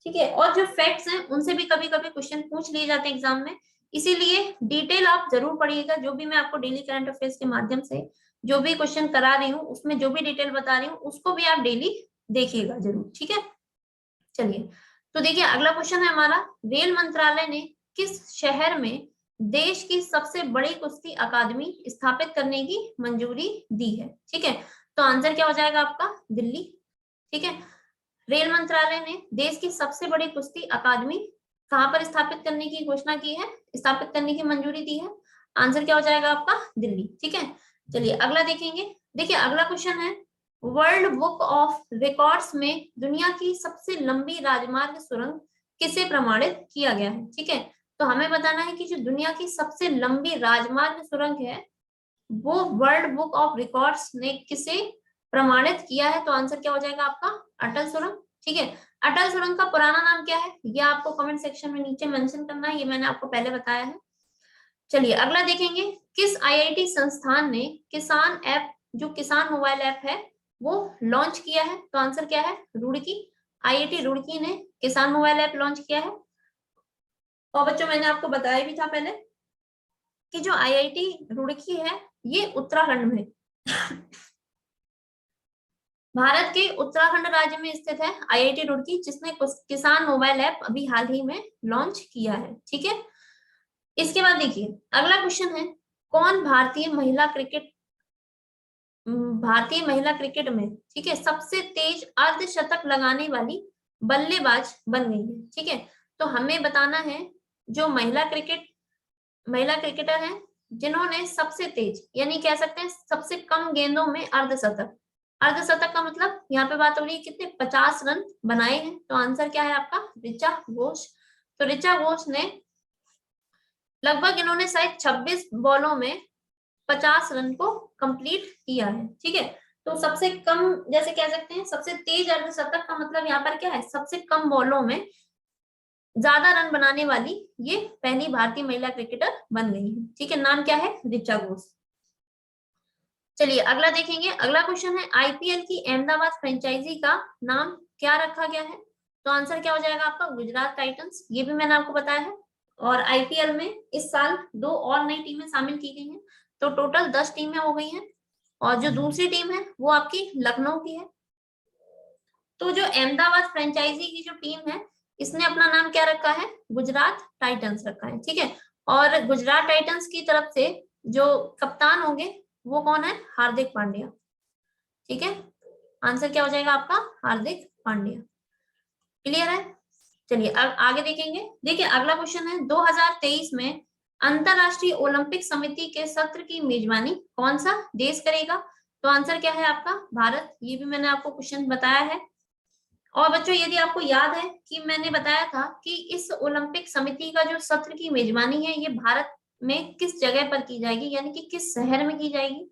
ठीक है, और जो फैक्ट्स हैं उनसे भी कभी कभी क्वेश्चन पूछ लिए जाते हैं एग्जाम में, इसीलिए डिटेल आप जरूर पढ़िएगा। जो भी मैं आपको डेली करंट अफेयर्स के माध्यम से जो भी क्वेश्चन करा रही हूँ, उसमें जो भी डिटेल बता रही हूँ, उसको भी आप डेली देखिएगा जरूर। ठीक है, चलिए तो देखिए अगला क्वेश्चन है हमारा, रेल मंत्रालय ने किस शहर में देश की सबसे बड़ी कुश्ती अकादमी स्थापित करने की मंजूरी दी है? ठीक है, तो आंसर क्या हो जाएगा आपका? दिल्ली। ठीक है, रेल मंत्रालय ने देश की सबसे बड़ी कुश्ती अकादमी कहां पर स्थापित करने की घोषणा की है, स्थापित करने की मंजूरी दी है? आंसर क्या हो जाएगा आपका? दिल्ली। ठीक है, चलिए अगला देखेंगे। देखिए अगला क्वेश्चन है, वर्ल्ड बुक ऑफ रिकॉर्ड्स में दुनिया की सबसे लंबी राजमार्ग सुरंग किसे प्रमाणित किया गया है? ठीक है, तो हमें बताना है कि जो दुनिया की सबसे लंबी राजमार्ग सुरंग है वो वर्ल्ड बुक ऑफ रिकॉर्ड्स ने किसे प्रमाणित किया है? तो आंसर क्या हो जाएगा आपका? अटल सुरंग। ठीक है, अटल सुरंग का पुराना नाम क्या है ये आपको कमेंट सेक्शन में नीचे मेंशन करना है, ये मैंने आपको पहले बताया है। चलिए अगला देखेंगे, किस आईआईटी संस्थान ने किसान ऐप, जो किसान मोबाइल ऐप है, वो लॉन्च किया है? तो आंसर क्या है? रुड़की। आईआईटी रुड़की ने किसान मोबाइल ऐप लॉन्च किया है। और बच्चों मैंने आपको बताया भी था पहले कि जो आईआईटी रुड़की है ये उत्तराखंड में भारत के उत्तराखंड राज्य में स्थित है आईआईटी रुड़की, जिसने किसान मोबाइल ऐप अभी हाल ही में लॉन्च किया है। ठीक है, इसके बाद देखिए अगला क्वेश्चन है, कौन भारतीय महिला क्रिकेट में, ठीक है, सबसे तेज अर्धशतक लगाने वाली बल्लेबाज बन गई है? ठीक है, तो हमें बताना है जो महिला क्रिकेटर हैं जिन्होंने सबसे तेज यानी कह सकते हैं सबसे कम गेंदों में अर्धशतक, अर्धशतक का मतलब यहाँ पे बात हो रही है कितने, 50 रन बनाए हैं। तो आंसर क्या है आपका? ऋचा घोष। तो ऋचा घोष ने लगभग, इन्होंने शायद 26 बॉलों में 50 रन को कंप्लीट किया है। ठीक है, तो सबसे कम, जैसे कह सकते हैं सबसे तेज अर्धशतक का मतलब यहाँ पर क्या है? सबसे कम बॉलों में ज्यादा रन बनाने वाली ये पहली भारतीय महिला क्रिकेटर बन गई है। ठीक है, नाम क्या है? ऋचा घोष। चलिए अगला देखेंगे। अगला क्वेश्चन है, आईपीएल की अहमदाबाद फ्रेंचाइजी का नाम क्या रखा गया है? तो आंसर क्या हो जाएगा आपका? गुजरात टाइटंस। ये भी मैंने आपको बताया है। और आईपीएल में इस साल 2 और नई टीमें शामिल की गई हैं, तो टोटल 10 टीमें हो गई हैं। और जो दूसरी टीम है वो आपकी लखनऊ की है। तो जो अहमदाबाद फ्रेंचाइजी की जो टीम है, इसने अपना नाम क्या रखा है? गुजरात टाइटंस रखा है। ठीक है, और गुजरात टाइटंस की तरफ से जो कप्तान होंगे वो कौन है? हार्दिक पांड्या। ठीक है, आंसर क्या हो जाएगा आपका? हार्दिक पांड्या। क्लियर है? चलिए आगे देखेंगे। देखिए अगला क्वेश्चन है, 2023 में अंतरराष्ट्रीय ओलंपिक समिति के सत्र की मेजबानी कौन सा देश करेगा? तो आंसर क्या है आपका? भारत। ये भी मैंने आपको क्वेश्चन बताया है। और बच्चों यदि आपको याद है कि मैंने बताया था कि इस ओलंपिक समिति का जो सत्र की मेजबानी है ये भारत में किस जगह पर की जाएगी, यानी कि किस शहर में की जाएगी?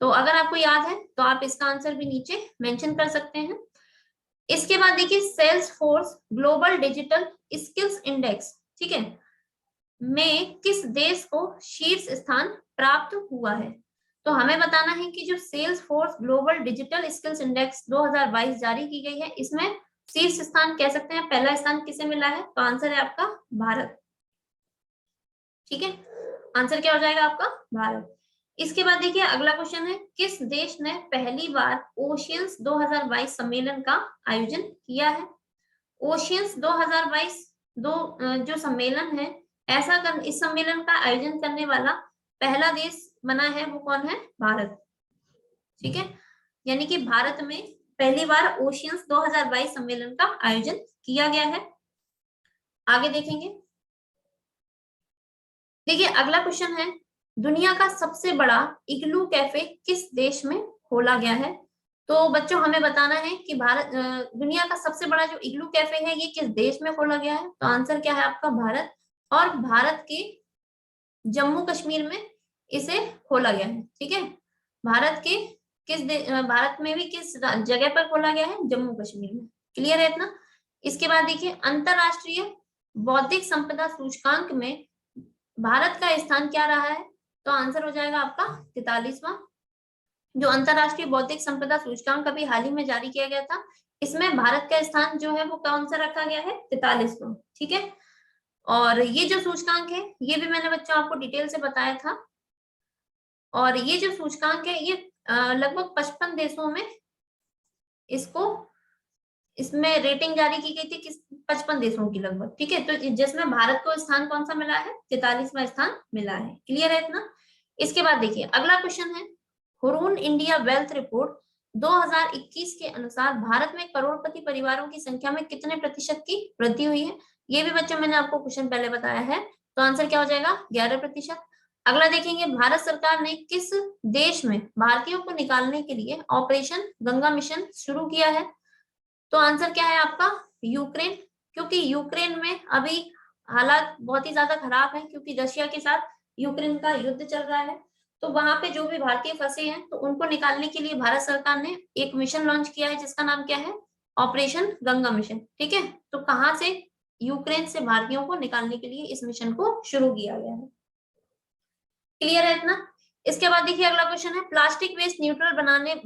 तो अगर आपको याद है तो आप इसका आंसर भी नीचे मेंशन कर सकते हैं। इसके बाद देखिए, Salesforce global digital skills index, ठीक है, में किस देश को शीर्ष स्थान प्राप्त हुआ है? तो हमें बताना है कि जो Salesforce global digital skills index 2022 जारी की गई है, इसमें शीर्ष स्थान कह सकते हैं पहला स्थान किसे मिला है? तो आंसर है आपका भारत। ठीक है, आंसर क्या हो जाएगा आपका? भारत। इसके बाद देखिए अगला क्वेश्चन है, किस देश ने पहली बार ओशियंस 2022 सम्मेलन का आयोजन किया है? ओशियंस 2022 जो सम्मेलन है, इस सम्मेलन का आयोजन करने वाला पहला देश बना है, वो कौन है? भारत। ठीक है, यानी कि भारत में पहली बार ओशियंस 2022 सम्मेलन का आयोजन किया गया है। आगे देखेंगे। देखिए अगला क्वेश्चन है, दुनिया का सबसे बड़ा इग्लू कैफे किस देश में खोला गया है? तो बच्चों हमें बताना है कि दुनिया का सबसे बड़ा जो इग्लू कैफे है ये किस देश में खोला गया है? तो आंसर क्या है आपका? भारत। और भारत के जम्मू कश्मीर में इसे खोला गया है। ठीक है, भारत के भारत में भी किस जगह पर खोला गया है? जम्मू कश्मीर में। क्लियर है इतना? इसके बाद देखिए, अंतरराष्ट्रीय बौद्धिक संपदा सूचकांक में भारत का स्थान क्या रहा है? तो आंसर हो जाएगा आपका 43वां। जो अंतरराष्ट्रीय बौद्धिक संपदा सूचकांक अभी हाल ही में जारी किया गया था, इसमें भारत का स्थान जो है वो कौन सा रखा गया है? 43वां। ठीक है, और ये जो सूचकांक है ये भी मैंने बच्चों आपको डिटेल से बताया था। और ये जो सूचकांक है ये लगभग 55 देशों में इसमें रेटिंग जारी की गई थी, किस 55 देशों की लगभग। ठीक है, तो जिसमें भारत को स्थान कौन सा मिला है? 43वां स्थान मिला है। क्लियर है इतना? इसके बाद देखिए अगला क्वेश्चन है, हुरून इंडिया वेल्थ रिपोर्ट 2021 के अनुसार भारत में करोड़पति परिवारों की संख्या में कितने प्रतिशत की वृद्धि हुई है? ये भी बच्चों मैंने आपको क्वेश्चन पहले बताया है, तो आंसर क्या हो जाएगा? 11%। अगला देखेंगे, भारत सरकार ने किस देश में भारतीयों को निकालने के लिए ऑपरेशन गंगा मिशन शुरू किया है? तो आंसर क्या है आपका? यूक्रेन। क्योंकि यूक्रेन में अभी हालात बहुत ही ज्यादा खराब है, क्योंकि रशिया के साथ यूक्रेन का युद्ध चल रहा है। तो वहां पे जो भी भारतीय फंसे हैं तो उनको निकालने के लिए भारत सरकार ने एक मिशन लॉन्च किया है जिसका नाम क्या है? Operation Ganga mission. ठीक है, तो कहां से? यूक्रेन से भारतीयों को निकालने के लिए इस मिशन को शुरू किया गया है। क्लियर है इतना? इसके बाद देखिए अगला क्वेश्चन है, प्लास्टिक वेस्ट न्यूट्रल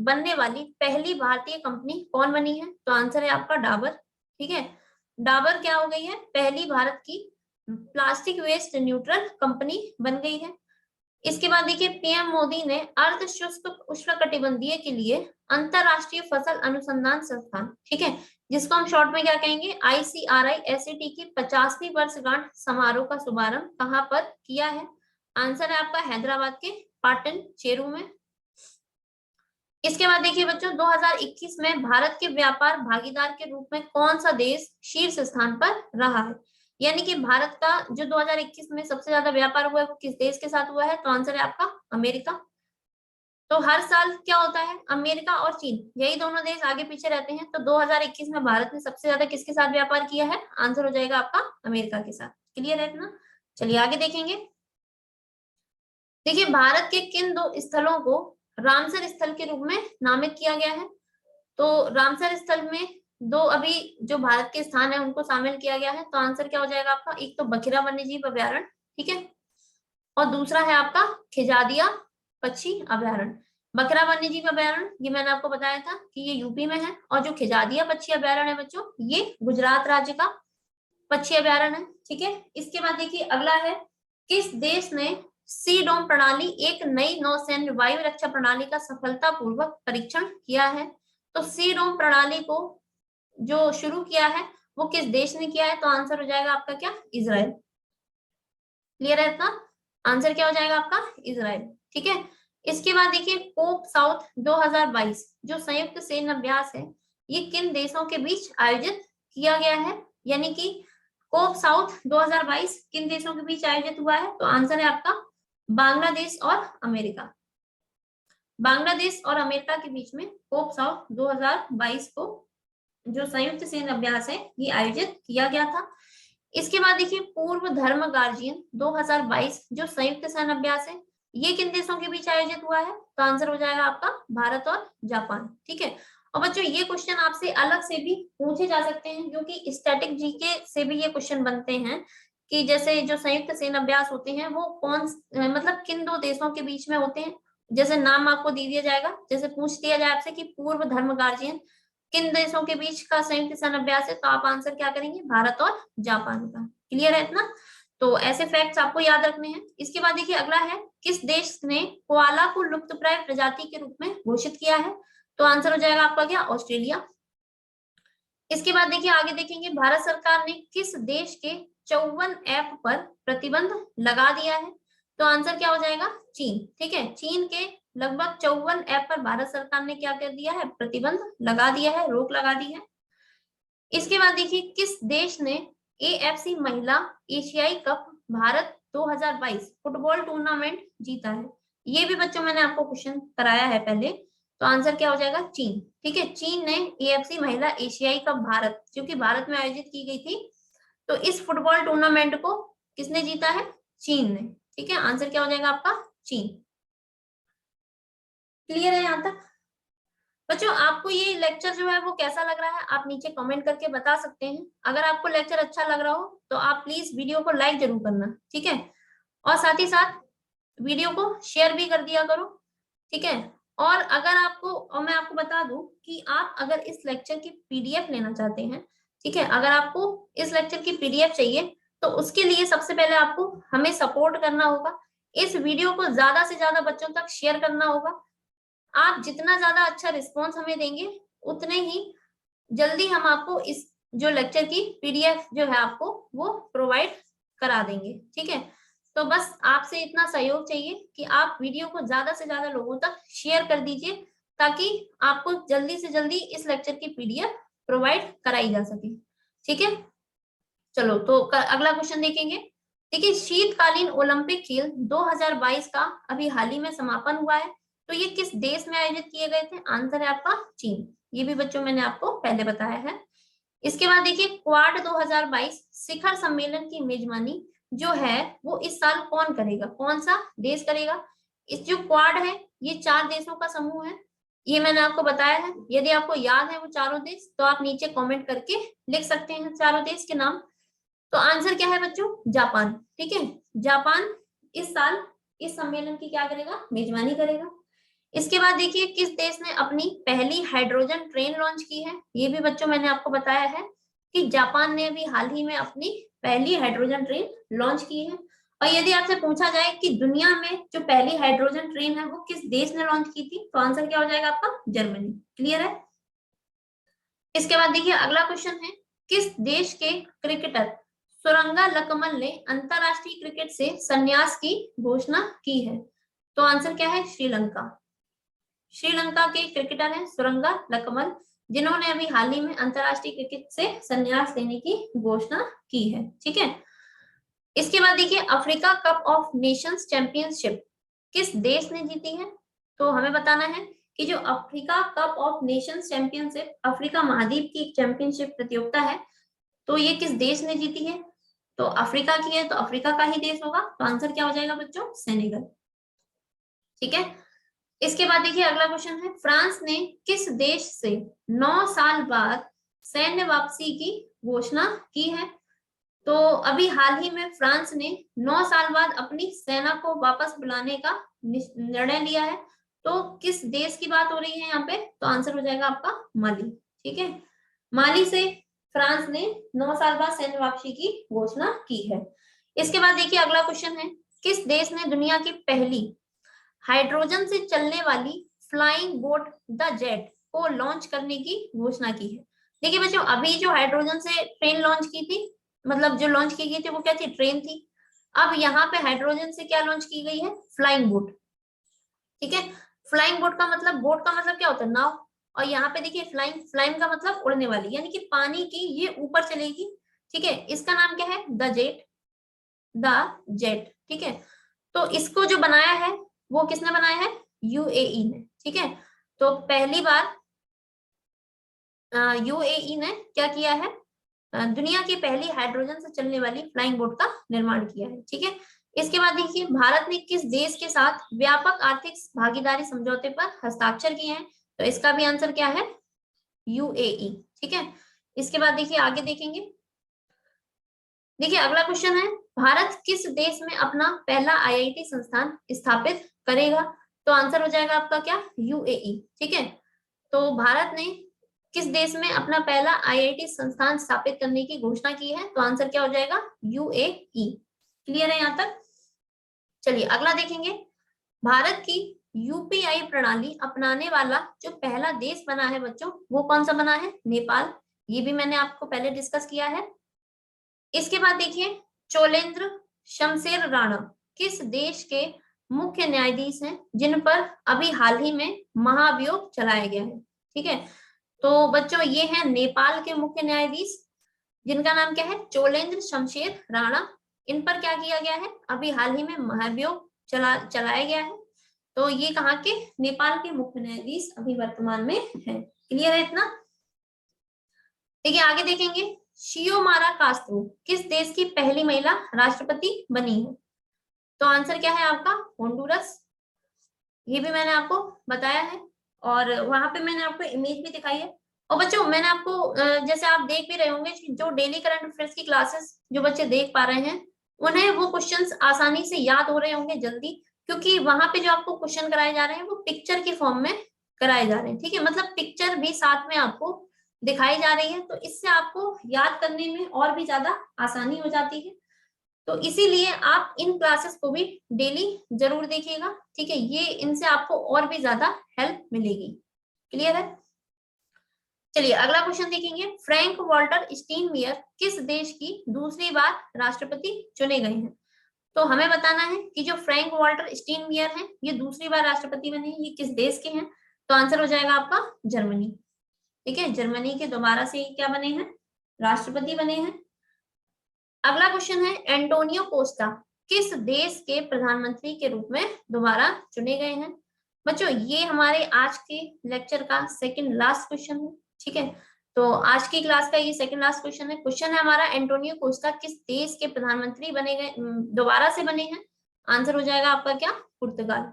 बनने वाली पहली भारतीय कंपनी कौन बनी है? तो आंसर है आपका डाबर। ठीक है, डाबर क्या हो गई है? पहली भारत की प्लास्टिक वेस्ट न्यूट्रल कंपनी बन गई है। इसके बाद देखिए, पीएम मोदी ने अर्ध शुष्क उष्णकटिबंधीय के लिए अंतरराष्ट्रीय फसल अनुसंधान संस्थान, ठीक है, जिसको हम शॉर्ट में क्या कहेंगे, ICRI-SAT की 50वीं वर्षगांठ समारोह का शुभारंभ कहां पर किया है? आंसर है आपका हैदराबाद के पाटन चेरू में। इसके बाद देखिए बच्चों, 2021 में भारत के व्यापार भागीदार के रूप में कौन सा देश शीर्ष स्थान पर रहा है? यानी कि भारत का जो 2021 में सबसे ज्यादा व्यापार हुआ है वो किस देश के साथ हुआ है? तो आंसर है आपका अमेरिका। तो हर साल क्या होता है, अमेरिका और चीन यही दोनों देश आगे पीछे रहते हैं। तो 2021 में भारत ने सबसे ज्यादा किसके साथ व्यापार किया है? आंसर हो जाएगा आपका अमेरिका के साथ। क्लियर है इतना? चलिए आगे देखेंगे। देखिए, भारत के किन दो स्थलों को रामसर स्थल के रूप में नामित किया गया है? तो रामसर स्थल में दो अभी जो भारत के स्थान है उनको शामिल किया गया है। तो आंसर क्या हो जाएगा आपका? एक तो बखिरा वन्यजीव अभ्यारण्य, ठीक है, और दूसरा है आपका खिजादिया पक्षी अभ्यारण्य। बखिरा वन्यजीव अभ्यारण्य ये मैंने आपको बताया था कि ये यूपी में है, और जो खिजादिया पक्षी अभ्यारण्य है बच्चों ये गुजरात राज्य का पक्षी अभ्यारण्य है। ठीक है, इसके बाद देखिए अगला है, किस देश ने सी डोम प्रणाली, एक नई नौसैन्य वायु रक्षा प्रणाली का सफलतापूर्वक परीक्षण किया है? तो सी डोम प्रणाली को जो शुरू किया है वो किस देश ने किया है? तो आंसर हो जाएगा आपका क्या? इजराइल। क्लियर है इतना? आंसर क्या हो जाएगा आपका? इजराइल। ठीक है, इसके बाद देखिए, कोप साउथ 2022 जो संयुक्त सैन्य अभ्यास है ये किन देशों के बीच आयोजित किया गया है? यानी कि कोप साउथ 2022 किन देशों के बीच आयोजित हुआ है? तो आंसर है आपका बांग्लादेश और अमेरिका। बांग्लादेश और अमेरिका के बीच में कोप साउथ 2022 को जो संयुक्त सैन्य अभ्यास है ये आयोजित किया गया था। इसके बाद देखिए, पूर्व धर्म गार्जियन 2022 जो संयुक्त सैन्य अभ्यास है ये किन देशों के बीच आयोजित हुआ है? तो आंसर हो जाएगा आपका भारत और जापान। ठीक है, और बच्चों ये क्वेश्चन आपसे अलग से भी पूछे जा सकते हैं, क्योंकि स्टैटिक जीके से भी ये क्वेश्चन बनते हैं कि जैसे जो संयुक्त सैन्य अभ्यास होते हैं वो मतलब किन दो देशों के बीच में होते हैं। जैसे नाम आपको दे दिया जाएगा, जैसे पूछ दिया जाए आपसे कि पूर्व धर्म गार्जियन किन देशों के बीच का संयुक्त सैन्य अभ्यास है, तो आप आंसर क्या करेंगे? भारत और जापान का। क्लियर है इतना? तो ऐसे फैक्ट्स आपको याद रखने हैं। इसके बाद देखिए अगला है, किस देश ने कोआला को लुप्तप्राय प्रजाति के रूप में घोषित किया है? तो आंसर हो जाएगा आपका क्या? ऑस्ट्रेलिया। इसके बाद देखिए आगे देखेंगे, भारत सरकार ने किस देश के 54 ऐप पर प्रतिबंध लगा दिया है? तो आंसर क्या हो जाएगा? चीन। ठीक है, चीन के लगभग 54 ऐप पर भारत सरकार ने क्या कर दिया है? प्रतिबंध लगा दिया है, रोक लगा दी है। इसके बाद देखिए, किस देश ने AFC महिला एशियाई कप भारत 2022 फुटबॉल टूर्नामेंट जीता है? ये भी बच्चों मैंने आपको क्वेश्चन कराया है पहले, तो आंसर क्या हो जाएगा? चीन। ठीक है, चीन ने एएफसी महिला एशियाई कप भारत, जो कि भारत में आयोजित की गई थी, तो इस फुटबॉल टूर्नामेंट को किसने जीता है? चीन ने। ठीक है, आंसर क्या हो जाएगा आपका? चीन। क्लियर है यहाँ तक? बच्चों आपको ये लेक्चर जो है वो कैसा लग रहा है, आप नीचे कमेंट करके बता सकते हैं। अगर आपको लेक्चर अच्छा लग रहा हो तो आप प्लीज वीडियो को लाइक जरूर करना, ठीक है, और साथ ही साथ वीडियो को शेयर भी कर दिया करो, ठीक है। और अगर आपको, और मैं आपको बता दूं कि आप अगर इस लेक्चर की पीडीएफ लेना चाहते हैं, ठीक है, अगर आपको इस लेक्चर की पीडीएफ चाहिए तो उसके लिए सबसे पहले आपको हमें सपोर्ट करना होगा, इस वीडियो को ज्यादा से ज्यादा बच्चों तक शेयर करना होगा। आप जितना ज्यादा अच्छा रिस्पॉन्स हमें देंगे उतने ही जल्दी हम आपको इस जो लेक्चर की पीडीएफ जो है आपको वो प्रोवाइड करा देंगे, ठीक है। तो बस आपसे इतना सहयोग चाहिए कि आप वीडियो को ज्यादा से ज्यादा लोगों तक शेयर कर दीजिए, ताकि आपको जल्दी से जल्दी इस लेक्चर की पीडीएफ प्रोवाइड कराई जा सके, ठीक है। चलो तो अगला क्वेश्चन देखेंगे। देखिए, शीतकालीन ओलंपिक खेल 2022 का अभी हाल ही में समापन हुआ है, तो ये किस देश में आयोजित किए गए थे? आंसर है आपका चीन। ये भी बच्चों मैंने आपको पहले बताया है। इसके बाद देखिए, क्वाड 2022 शिखर सम्मेलन की मेजबानी जो है वो इस साल कौन करेगा? कौन सा देश करेगा? इस जो क्वाड है ये 4 देशों का समूह है, ये मैंने आपको बताया है। यदि आपको याद है वो चारों देश, तो आप नीचे कमेंट करके लिख सकते हैं चारों देश के नाम। तो आंसर क्या है बच्चों? जापान। ठीक है, जापान इस साल इस सम्मेलन की क्या करेगा? मेजबानी करेगा। इसके बाद देखिए, किस देश ने अपनी पहली हाइड्रोजन ट्रेन लॉन्च की है? ये भी बच्चों मैंने आपको बताया है कि जापान ने अभी हाल ही में अपनी पहली हाइड्रोजन ट्रेन लॉन्च की है। और यदि आपसे पूछा जाए कि दुनिया में जो पहली हाइड्रोजन ट्रेन है वो किस देश ने लॉन्च की थी, तो आंसर क्या हो जाएगा आपका? जर्मनी। क्लियर है? इसके बाद देखिए, अगला क्वेश्चन है, किस देश के क्रिकेटर सुरंगा लकमल ने अंतरराष्ट्रीय क्रिकेट से संन्यास की घोषणा की है? तो आंसर क्या है? श्रीलंका। श्रीलंका के क्रिकेटर हैं सुरंगा लकमल, जिन्होंने अभी हाल ही में अंतरराष्ट्रीय क्रिकेट से संन्यास लेने की घोषणा की है, ठीक है। इसके बाद देखिए, Africa cup of Nations championship किस देश ने जीती है? तो हमें बताना है कि जो Africa cup of Nations championship Africa महाद्वीप की चैंपियनशिप प्रतियोगिता है, तो ये किस देश ने जीती है? तो अफ्रीका की है, तो अफ्रीका का ही देश होगा। तो आंसर क्या हो जाएगा बच्चों? सेनेगल। ठीक है, इसके बाद देखिए, अगला क्वेश्चन है, फ्रांस ने किस देश से 9 साल बाद सैन्य वापसी की घोषणा की है? तो अभी हाल ही में फ्रांस ने 9 साल बाद अपनी सेना को वापस बुलाने का निर्णय लिया है। तो किस देश की बात हो रही है यहाँ पे? तो आंसर हो जाएगा आपका माली। ठीक है, माली से फ्रांस ने 9 साल बाद सैन्य वापसी की घोषणा की है। इसके बाद देखिए, अगला क्वेश्चन है, किस देश ने दुनिया की पहली हाइड्रोजन से चलने वाली फ्लाइंग बोट द जेट को लॉन्च करने की घोषणा की है? देखिए बच्चों, अभी जो हाइड्रोजन से ट्रेन लॉन्च की थी, मतलब जो लॉन्च की गई थी वो क्या थी? ट्रेन थी। अब यहाँ पे हाइड्रोजन से क्या लॉन्च की गई है? Flying boat. ठीक है, फ्लाइंग बोट का मतलब, बोट का मतलब क्या होता है? नाव। और यहाँ पे देखिए, फ्लाइंग, फ्लाइंग का मतलब उड़ने वाली, यानी कि पानी की ये ऊपर चलेगी। ठीक है, इसका नाम क्या है? The jet. The jet. ठीक है, तो इसको जो बनाया है वो किसने बनाया है? यूएई ने। ठीक है, तो पहली बार यूएई ने क्या किया है? दुनिया की पहली हाइड्रोजन से चलने वाली फ्लाइंग बोट का निर्माण किया है। ठीक है, इसके बाद देखिए, भारत ने किस देश के साथ व्यापक आर्थिक भागीदारी समझौते पर हस्ताक्षर किए हैं? तो इसका भी आंसर क्या है? यूएई। ठीक है, इसके बाद देखिए, आगे देखेंगे। देखिए, अगला क्वेश्चन है, भारत किस देश में अपना पहला आईआईटी संस्थान स्थापित करेगा? तो आंसर हो जाएगा आपका क्या? यूएई। ठीक है, तो भारत ने किस देश में अपना पहला आईआईटी संस्थान स्थापित करने की घोषणा की है? तो आंसर क्या हो जाएगा? यूएई। क्लियर है यहाँ तक? चलिए अगला देखेंगे। भारत की यूपीआई प्रणाली अपनाने वाला जो पहला देश बना है बच्चों, वो कौन सा बना है? नेपाल। ये भी मैंने आपको पहले डिस्कस किया है। इसके बाद देखिए, चोलेंद्र शमशेर राणा किस देश के मुख्य न्यायाधीश हैं जिन पर अभी हाल ही में महाभियोग चलाया गया है? ठीक है, तो बच्चों ये हैं नेपाल के मुख्य न्यायाधीश, जिनका नाम क्या है? चोलेंद्र शमशेर राणा। इन पर क्या किया गया है, अभी हाल ही में महाभियोग चलाया गया है। तो ये कहाँ के, नेपाल के मुख्य न्यायाधीश अभी वर्तमान में है। क्लियर है इतना? देखिए आगे देखेंगे, शियोमारा कास्त्रो किस देश की पहली महिला राष्ट्रपति बनी है? तो आंसर क्या है आपका, होंडुरस। ये भी मैंने आपको बताया है और वहां पे मैंने आपको इमेज भी दिखाई है। और बच्चों मैंने आपको जैसे आप देख भी रहे होंगे जो डेली करंट अफेयर्स की क्लासेस जो बच्चे देख पा रहे हैं उन्हें वो क्वेश्चंस आसानी से याद हो रहे होंगे जल्दी, क्योंकि वहां पे जो आपको क्वेश्चन कराए जा रहे हैं वो पिक्चर के फॉर्म में कराए जा रहे हैं। ठीक है, मतलब पिक्चर भी साथ में आपको दिखाई जा रही है, तो इससे आपको याद करने में और भी ज्यादा आसानी हो जाती है। तो इसीलिए आप इन क्लासेस को भी डेली जरूर देखिएगा। ठीक है, ये इनसे आपको और भी ज्यादा हेल्प मिलेगी। क्लियर है? चलिए अगला क्वेश्चन देखेंगे, फ्रैंक वॉल्टर स्टीनमेयर किस देश की दूसरी बार राष्ट्रपति चुने गए हैं? तो हमें बताना है कि जो फ्रैंक वॉल्टर स्टीनमेयर हैं ये दूसरी बार राष्ट्रपति बने हैं, ये किस देश के हैं? तो आंसर हो जाएगा आपका जर्मनी। ठीक है, जर्मनी के दोबारा से क्या बने हैं, राष्ट्रपति बने हैं। अगला क्वेश्चन है, एंटोनियो कोस्टा किस देश के प्रधानमंत्री के रूप में दोबारा चुने गए हैं? बच्चों ये हमारे आज के लेक्चर का सेकंड लास्ट क्वेश्चन है। ठीक है, तो आज की क्लास का ये सेकंड लास्ट क्वेश्चन है। क्वेश्चन है हमारा, एंटोनियो कोस्टा किस देश के प्रधानमंत्री बने गए, दोबारा से बने हैं? आंसर हो जाएगा आपका क्या, पुर्तगाल।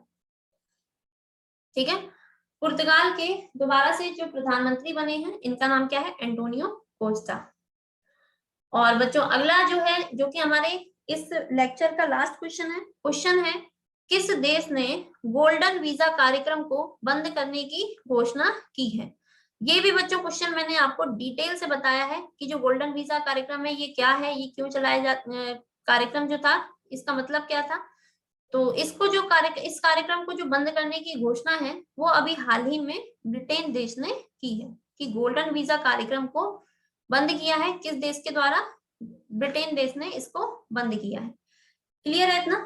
ठीक है, पुर्तगाल के दोबारा से जो प्रधानमंत्री बने हैं इनका नाम क्या है, एंटोनियो कोस्टा। और बच्चों अगला जो है, जो कि हमारे इस लेक्चर का लास्ट क्वेश्चन है किस देश ने गोल्डन वीजा कार्यक्रम को बंद करने की घोषणा की है? ये भी बच्चों क्वेश्चन मैंने आपको डिटेल से बताया है कि जो गोल्डन वीजा कार्यक्रम है ये क्या है, ये क्यों चलाया कार्यक्रम जो था इसका मतलब क्या था। तो इसको जो इस कार्यक्रम को जो बंद करने की घोषणा है वो अभी हाल ही में ब्रिटेन देश ने की है, कि गोल्डन वीजा कार्यक्रम को बंद किया है। किस देश के द्वारा? ब्रिटेन देश ने इसको बंद किया है। क्लियर है इतना?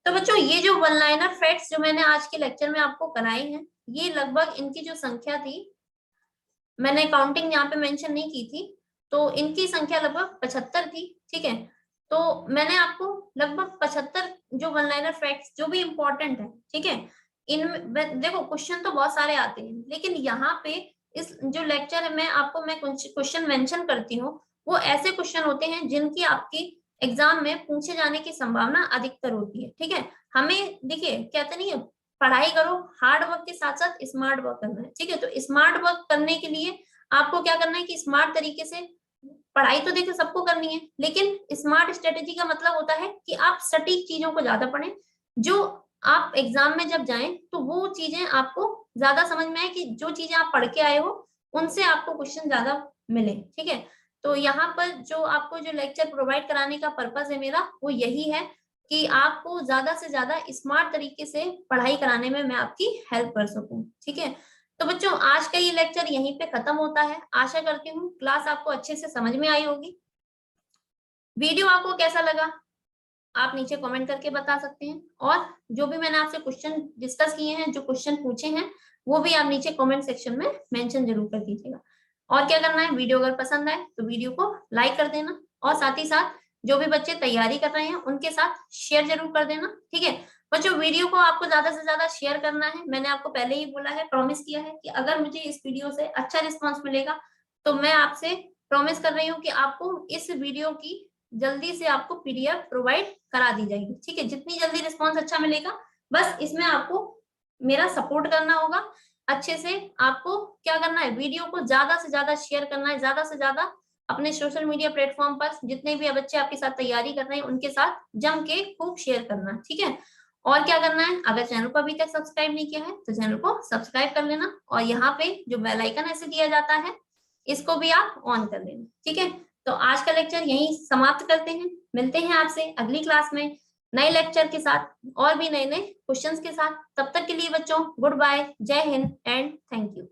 तो बच्चों ये जो वन लाइनर फैक्ट्स जो मैंने आज के लेक्चर में आपको कराए हैं, ये लगभग इनकी जो संख्या थी, मैंने काउंटिंग यहाँ पे मेंशन नहीं की थी, तो इनकी संख्या लगभग 75 थी। ठीक है, तो मैंने आपको लगभग 75 जो वन लाइनर फैक्ट्स जो भी इंपॉर्टेंट है, ठीक है, इनमें देखो क्वेश्चन तो बहुत सारे आते हैं, लेकिन यहाँ पे इस जो लेक्चर है मैं क्वेश्चन मेंशन करती हूँ वो ऐसे क्वेश्चन होते हैं जिनकी आपकी एग्जाम में पूछे जाने की संभावना अधिकतर होती है। ठीक है, हमें देखिए कहते नहीं है पढ़ाई करो, हार्ड वर्क के साथ साथ स्मार्ट वर्क करना है। ठीक है, तो स्मार्ट वर्क करने के लिए आपको क्या करना है कि स्मार्ट तरीके से पढ़ाई तो देखिए सबको करनी है, लेकिन स्मार्ट स्ट्रेटेजी का मतलब होता है कि आप सटीक चीजों को ज्यादा पढ़ें, जो आप एग्जाम में जब जाएं तो वो चीजें आपको ज्यादा समझ में आए, कि जो चीजें आप पढ़ के आए हो उनसे आपको क्वेश्चन ज्यादा मिले। ठीक है, तो यहाँ पर जो आपको जो लेक्चर प्रोवाइड कराने का पर्पस है मेरा वो यही है कि आपको ज्यादा से ज्यादा स्मार्ट तरीके से पढ़ाई कराने में मैं आपकी हेल्प कर सकूं। ठीक है, तो बच्चों आज का ये लेक्चर यहीं पे खत्म होता है। आशा करती हूँ क्लास आपको अच्छे से समझ में आई होगी। वीडियो आपको कैसा लगा आप नीचे कमेंट करके बता सकते हैं, और जो भी मैंने आपसे क्वेश्चन डिस्कस किए हैं, जो क्वेश्चन पूछे हैं, वो भी आप नीचे कमेंट सेक्शन में मेंशन जरूर कर दीजिएगा। और क्या करना है, वीडियो अगर पसंद आए तो वीडियो को लाइक कर देना, और साथ ही साथ जो भी बच्चे तैयारी कर रहे हैं उनके साथ शेयर जरूर कर देना। ठीक है बच्चों, वीडियो को आपको ज्यादा से ज्यादा शेयर करना है। मैंने आपको पहले ही बोला है, प्रॉमिस किया है कि अगर मुझे इस वीडियो से अच्छा रिस्पॉन्स मिलेगा तो मैं आपसे प्रॉमिस कर रही हूँ कि आपको इस वीडियो की जल्दी से आपको पीडीएफ प्रोवाइड करा दी जाएगी। ठीक है, जितनी जल्दी रिस्पॉन्स अच्छा मिलेगा, बस इसमें आपको मेरा सपोर्ट करना होगा। अच्छे से आपको क्या करना है, वीडियो को ज्यादा से ज्यादा शेयर करना है, ज्यादा से ज्यादा अपने सोशल मीडिया प्लेटफॉर्म पर जितने भी बच्चे आपके साथ तैयारी कर रहे हैं उनके साथ जम के खूब शेयर करना है। ठीक है, और क्या करना है, अगर चैनल को अभी तक सब्सक्राइब नहीं किया है तो चैनल को सब्सक्राइब कर लेना, और यहाँ पे जो बेल आइकन ऐसे दिया जाता है इसको भी आप ऑन कर लेना। ठीक है, तो आज का लेक्चर यहीं समाप्त करते हैं। मिलते हैं आपसे अगली क्लास में नए लेक्चर के साथ और भी नए नए क्वेश्चंस के साथ। तब तक के लिए बच्चों गुड बाय, जय हिंद एंड थैंक यू।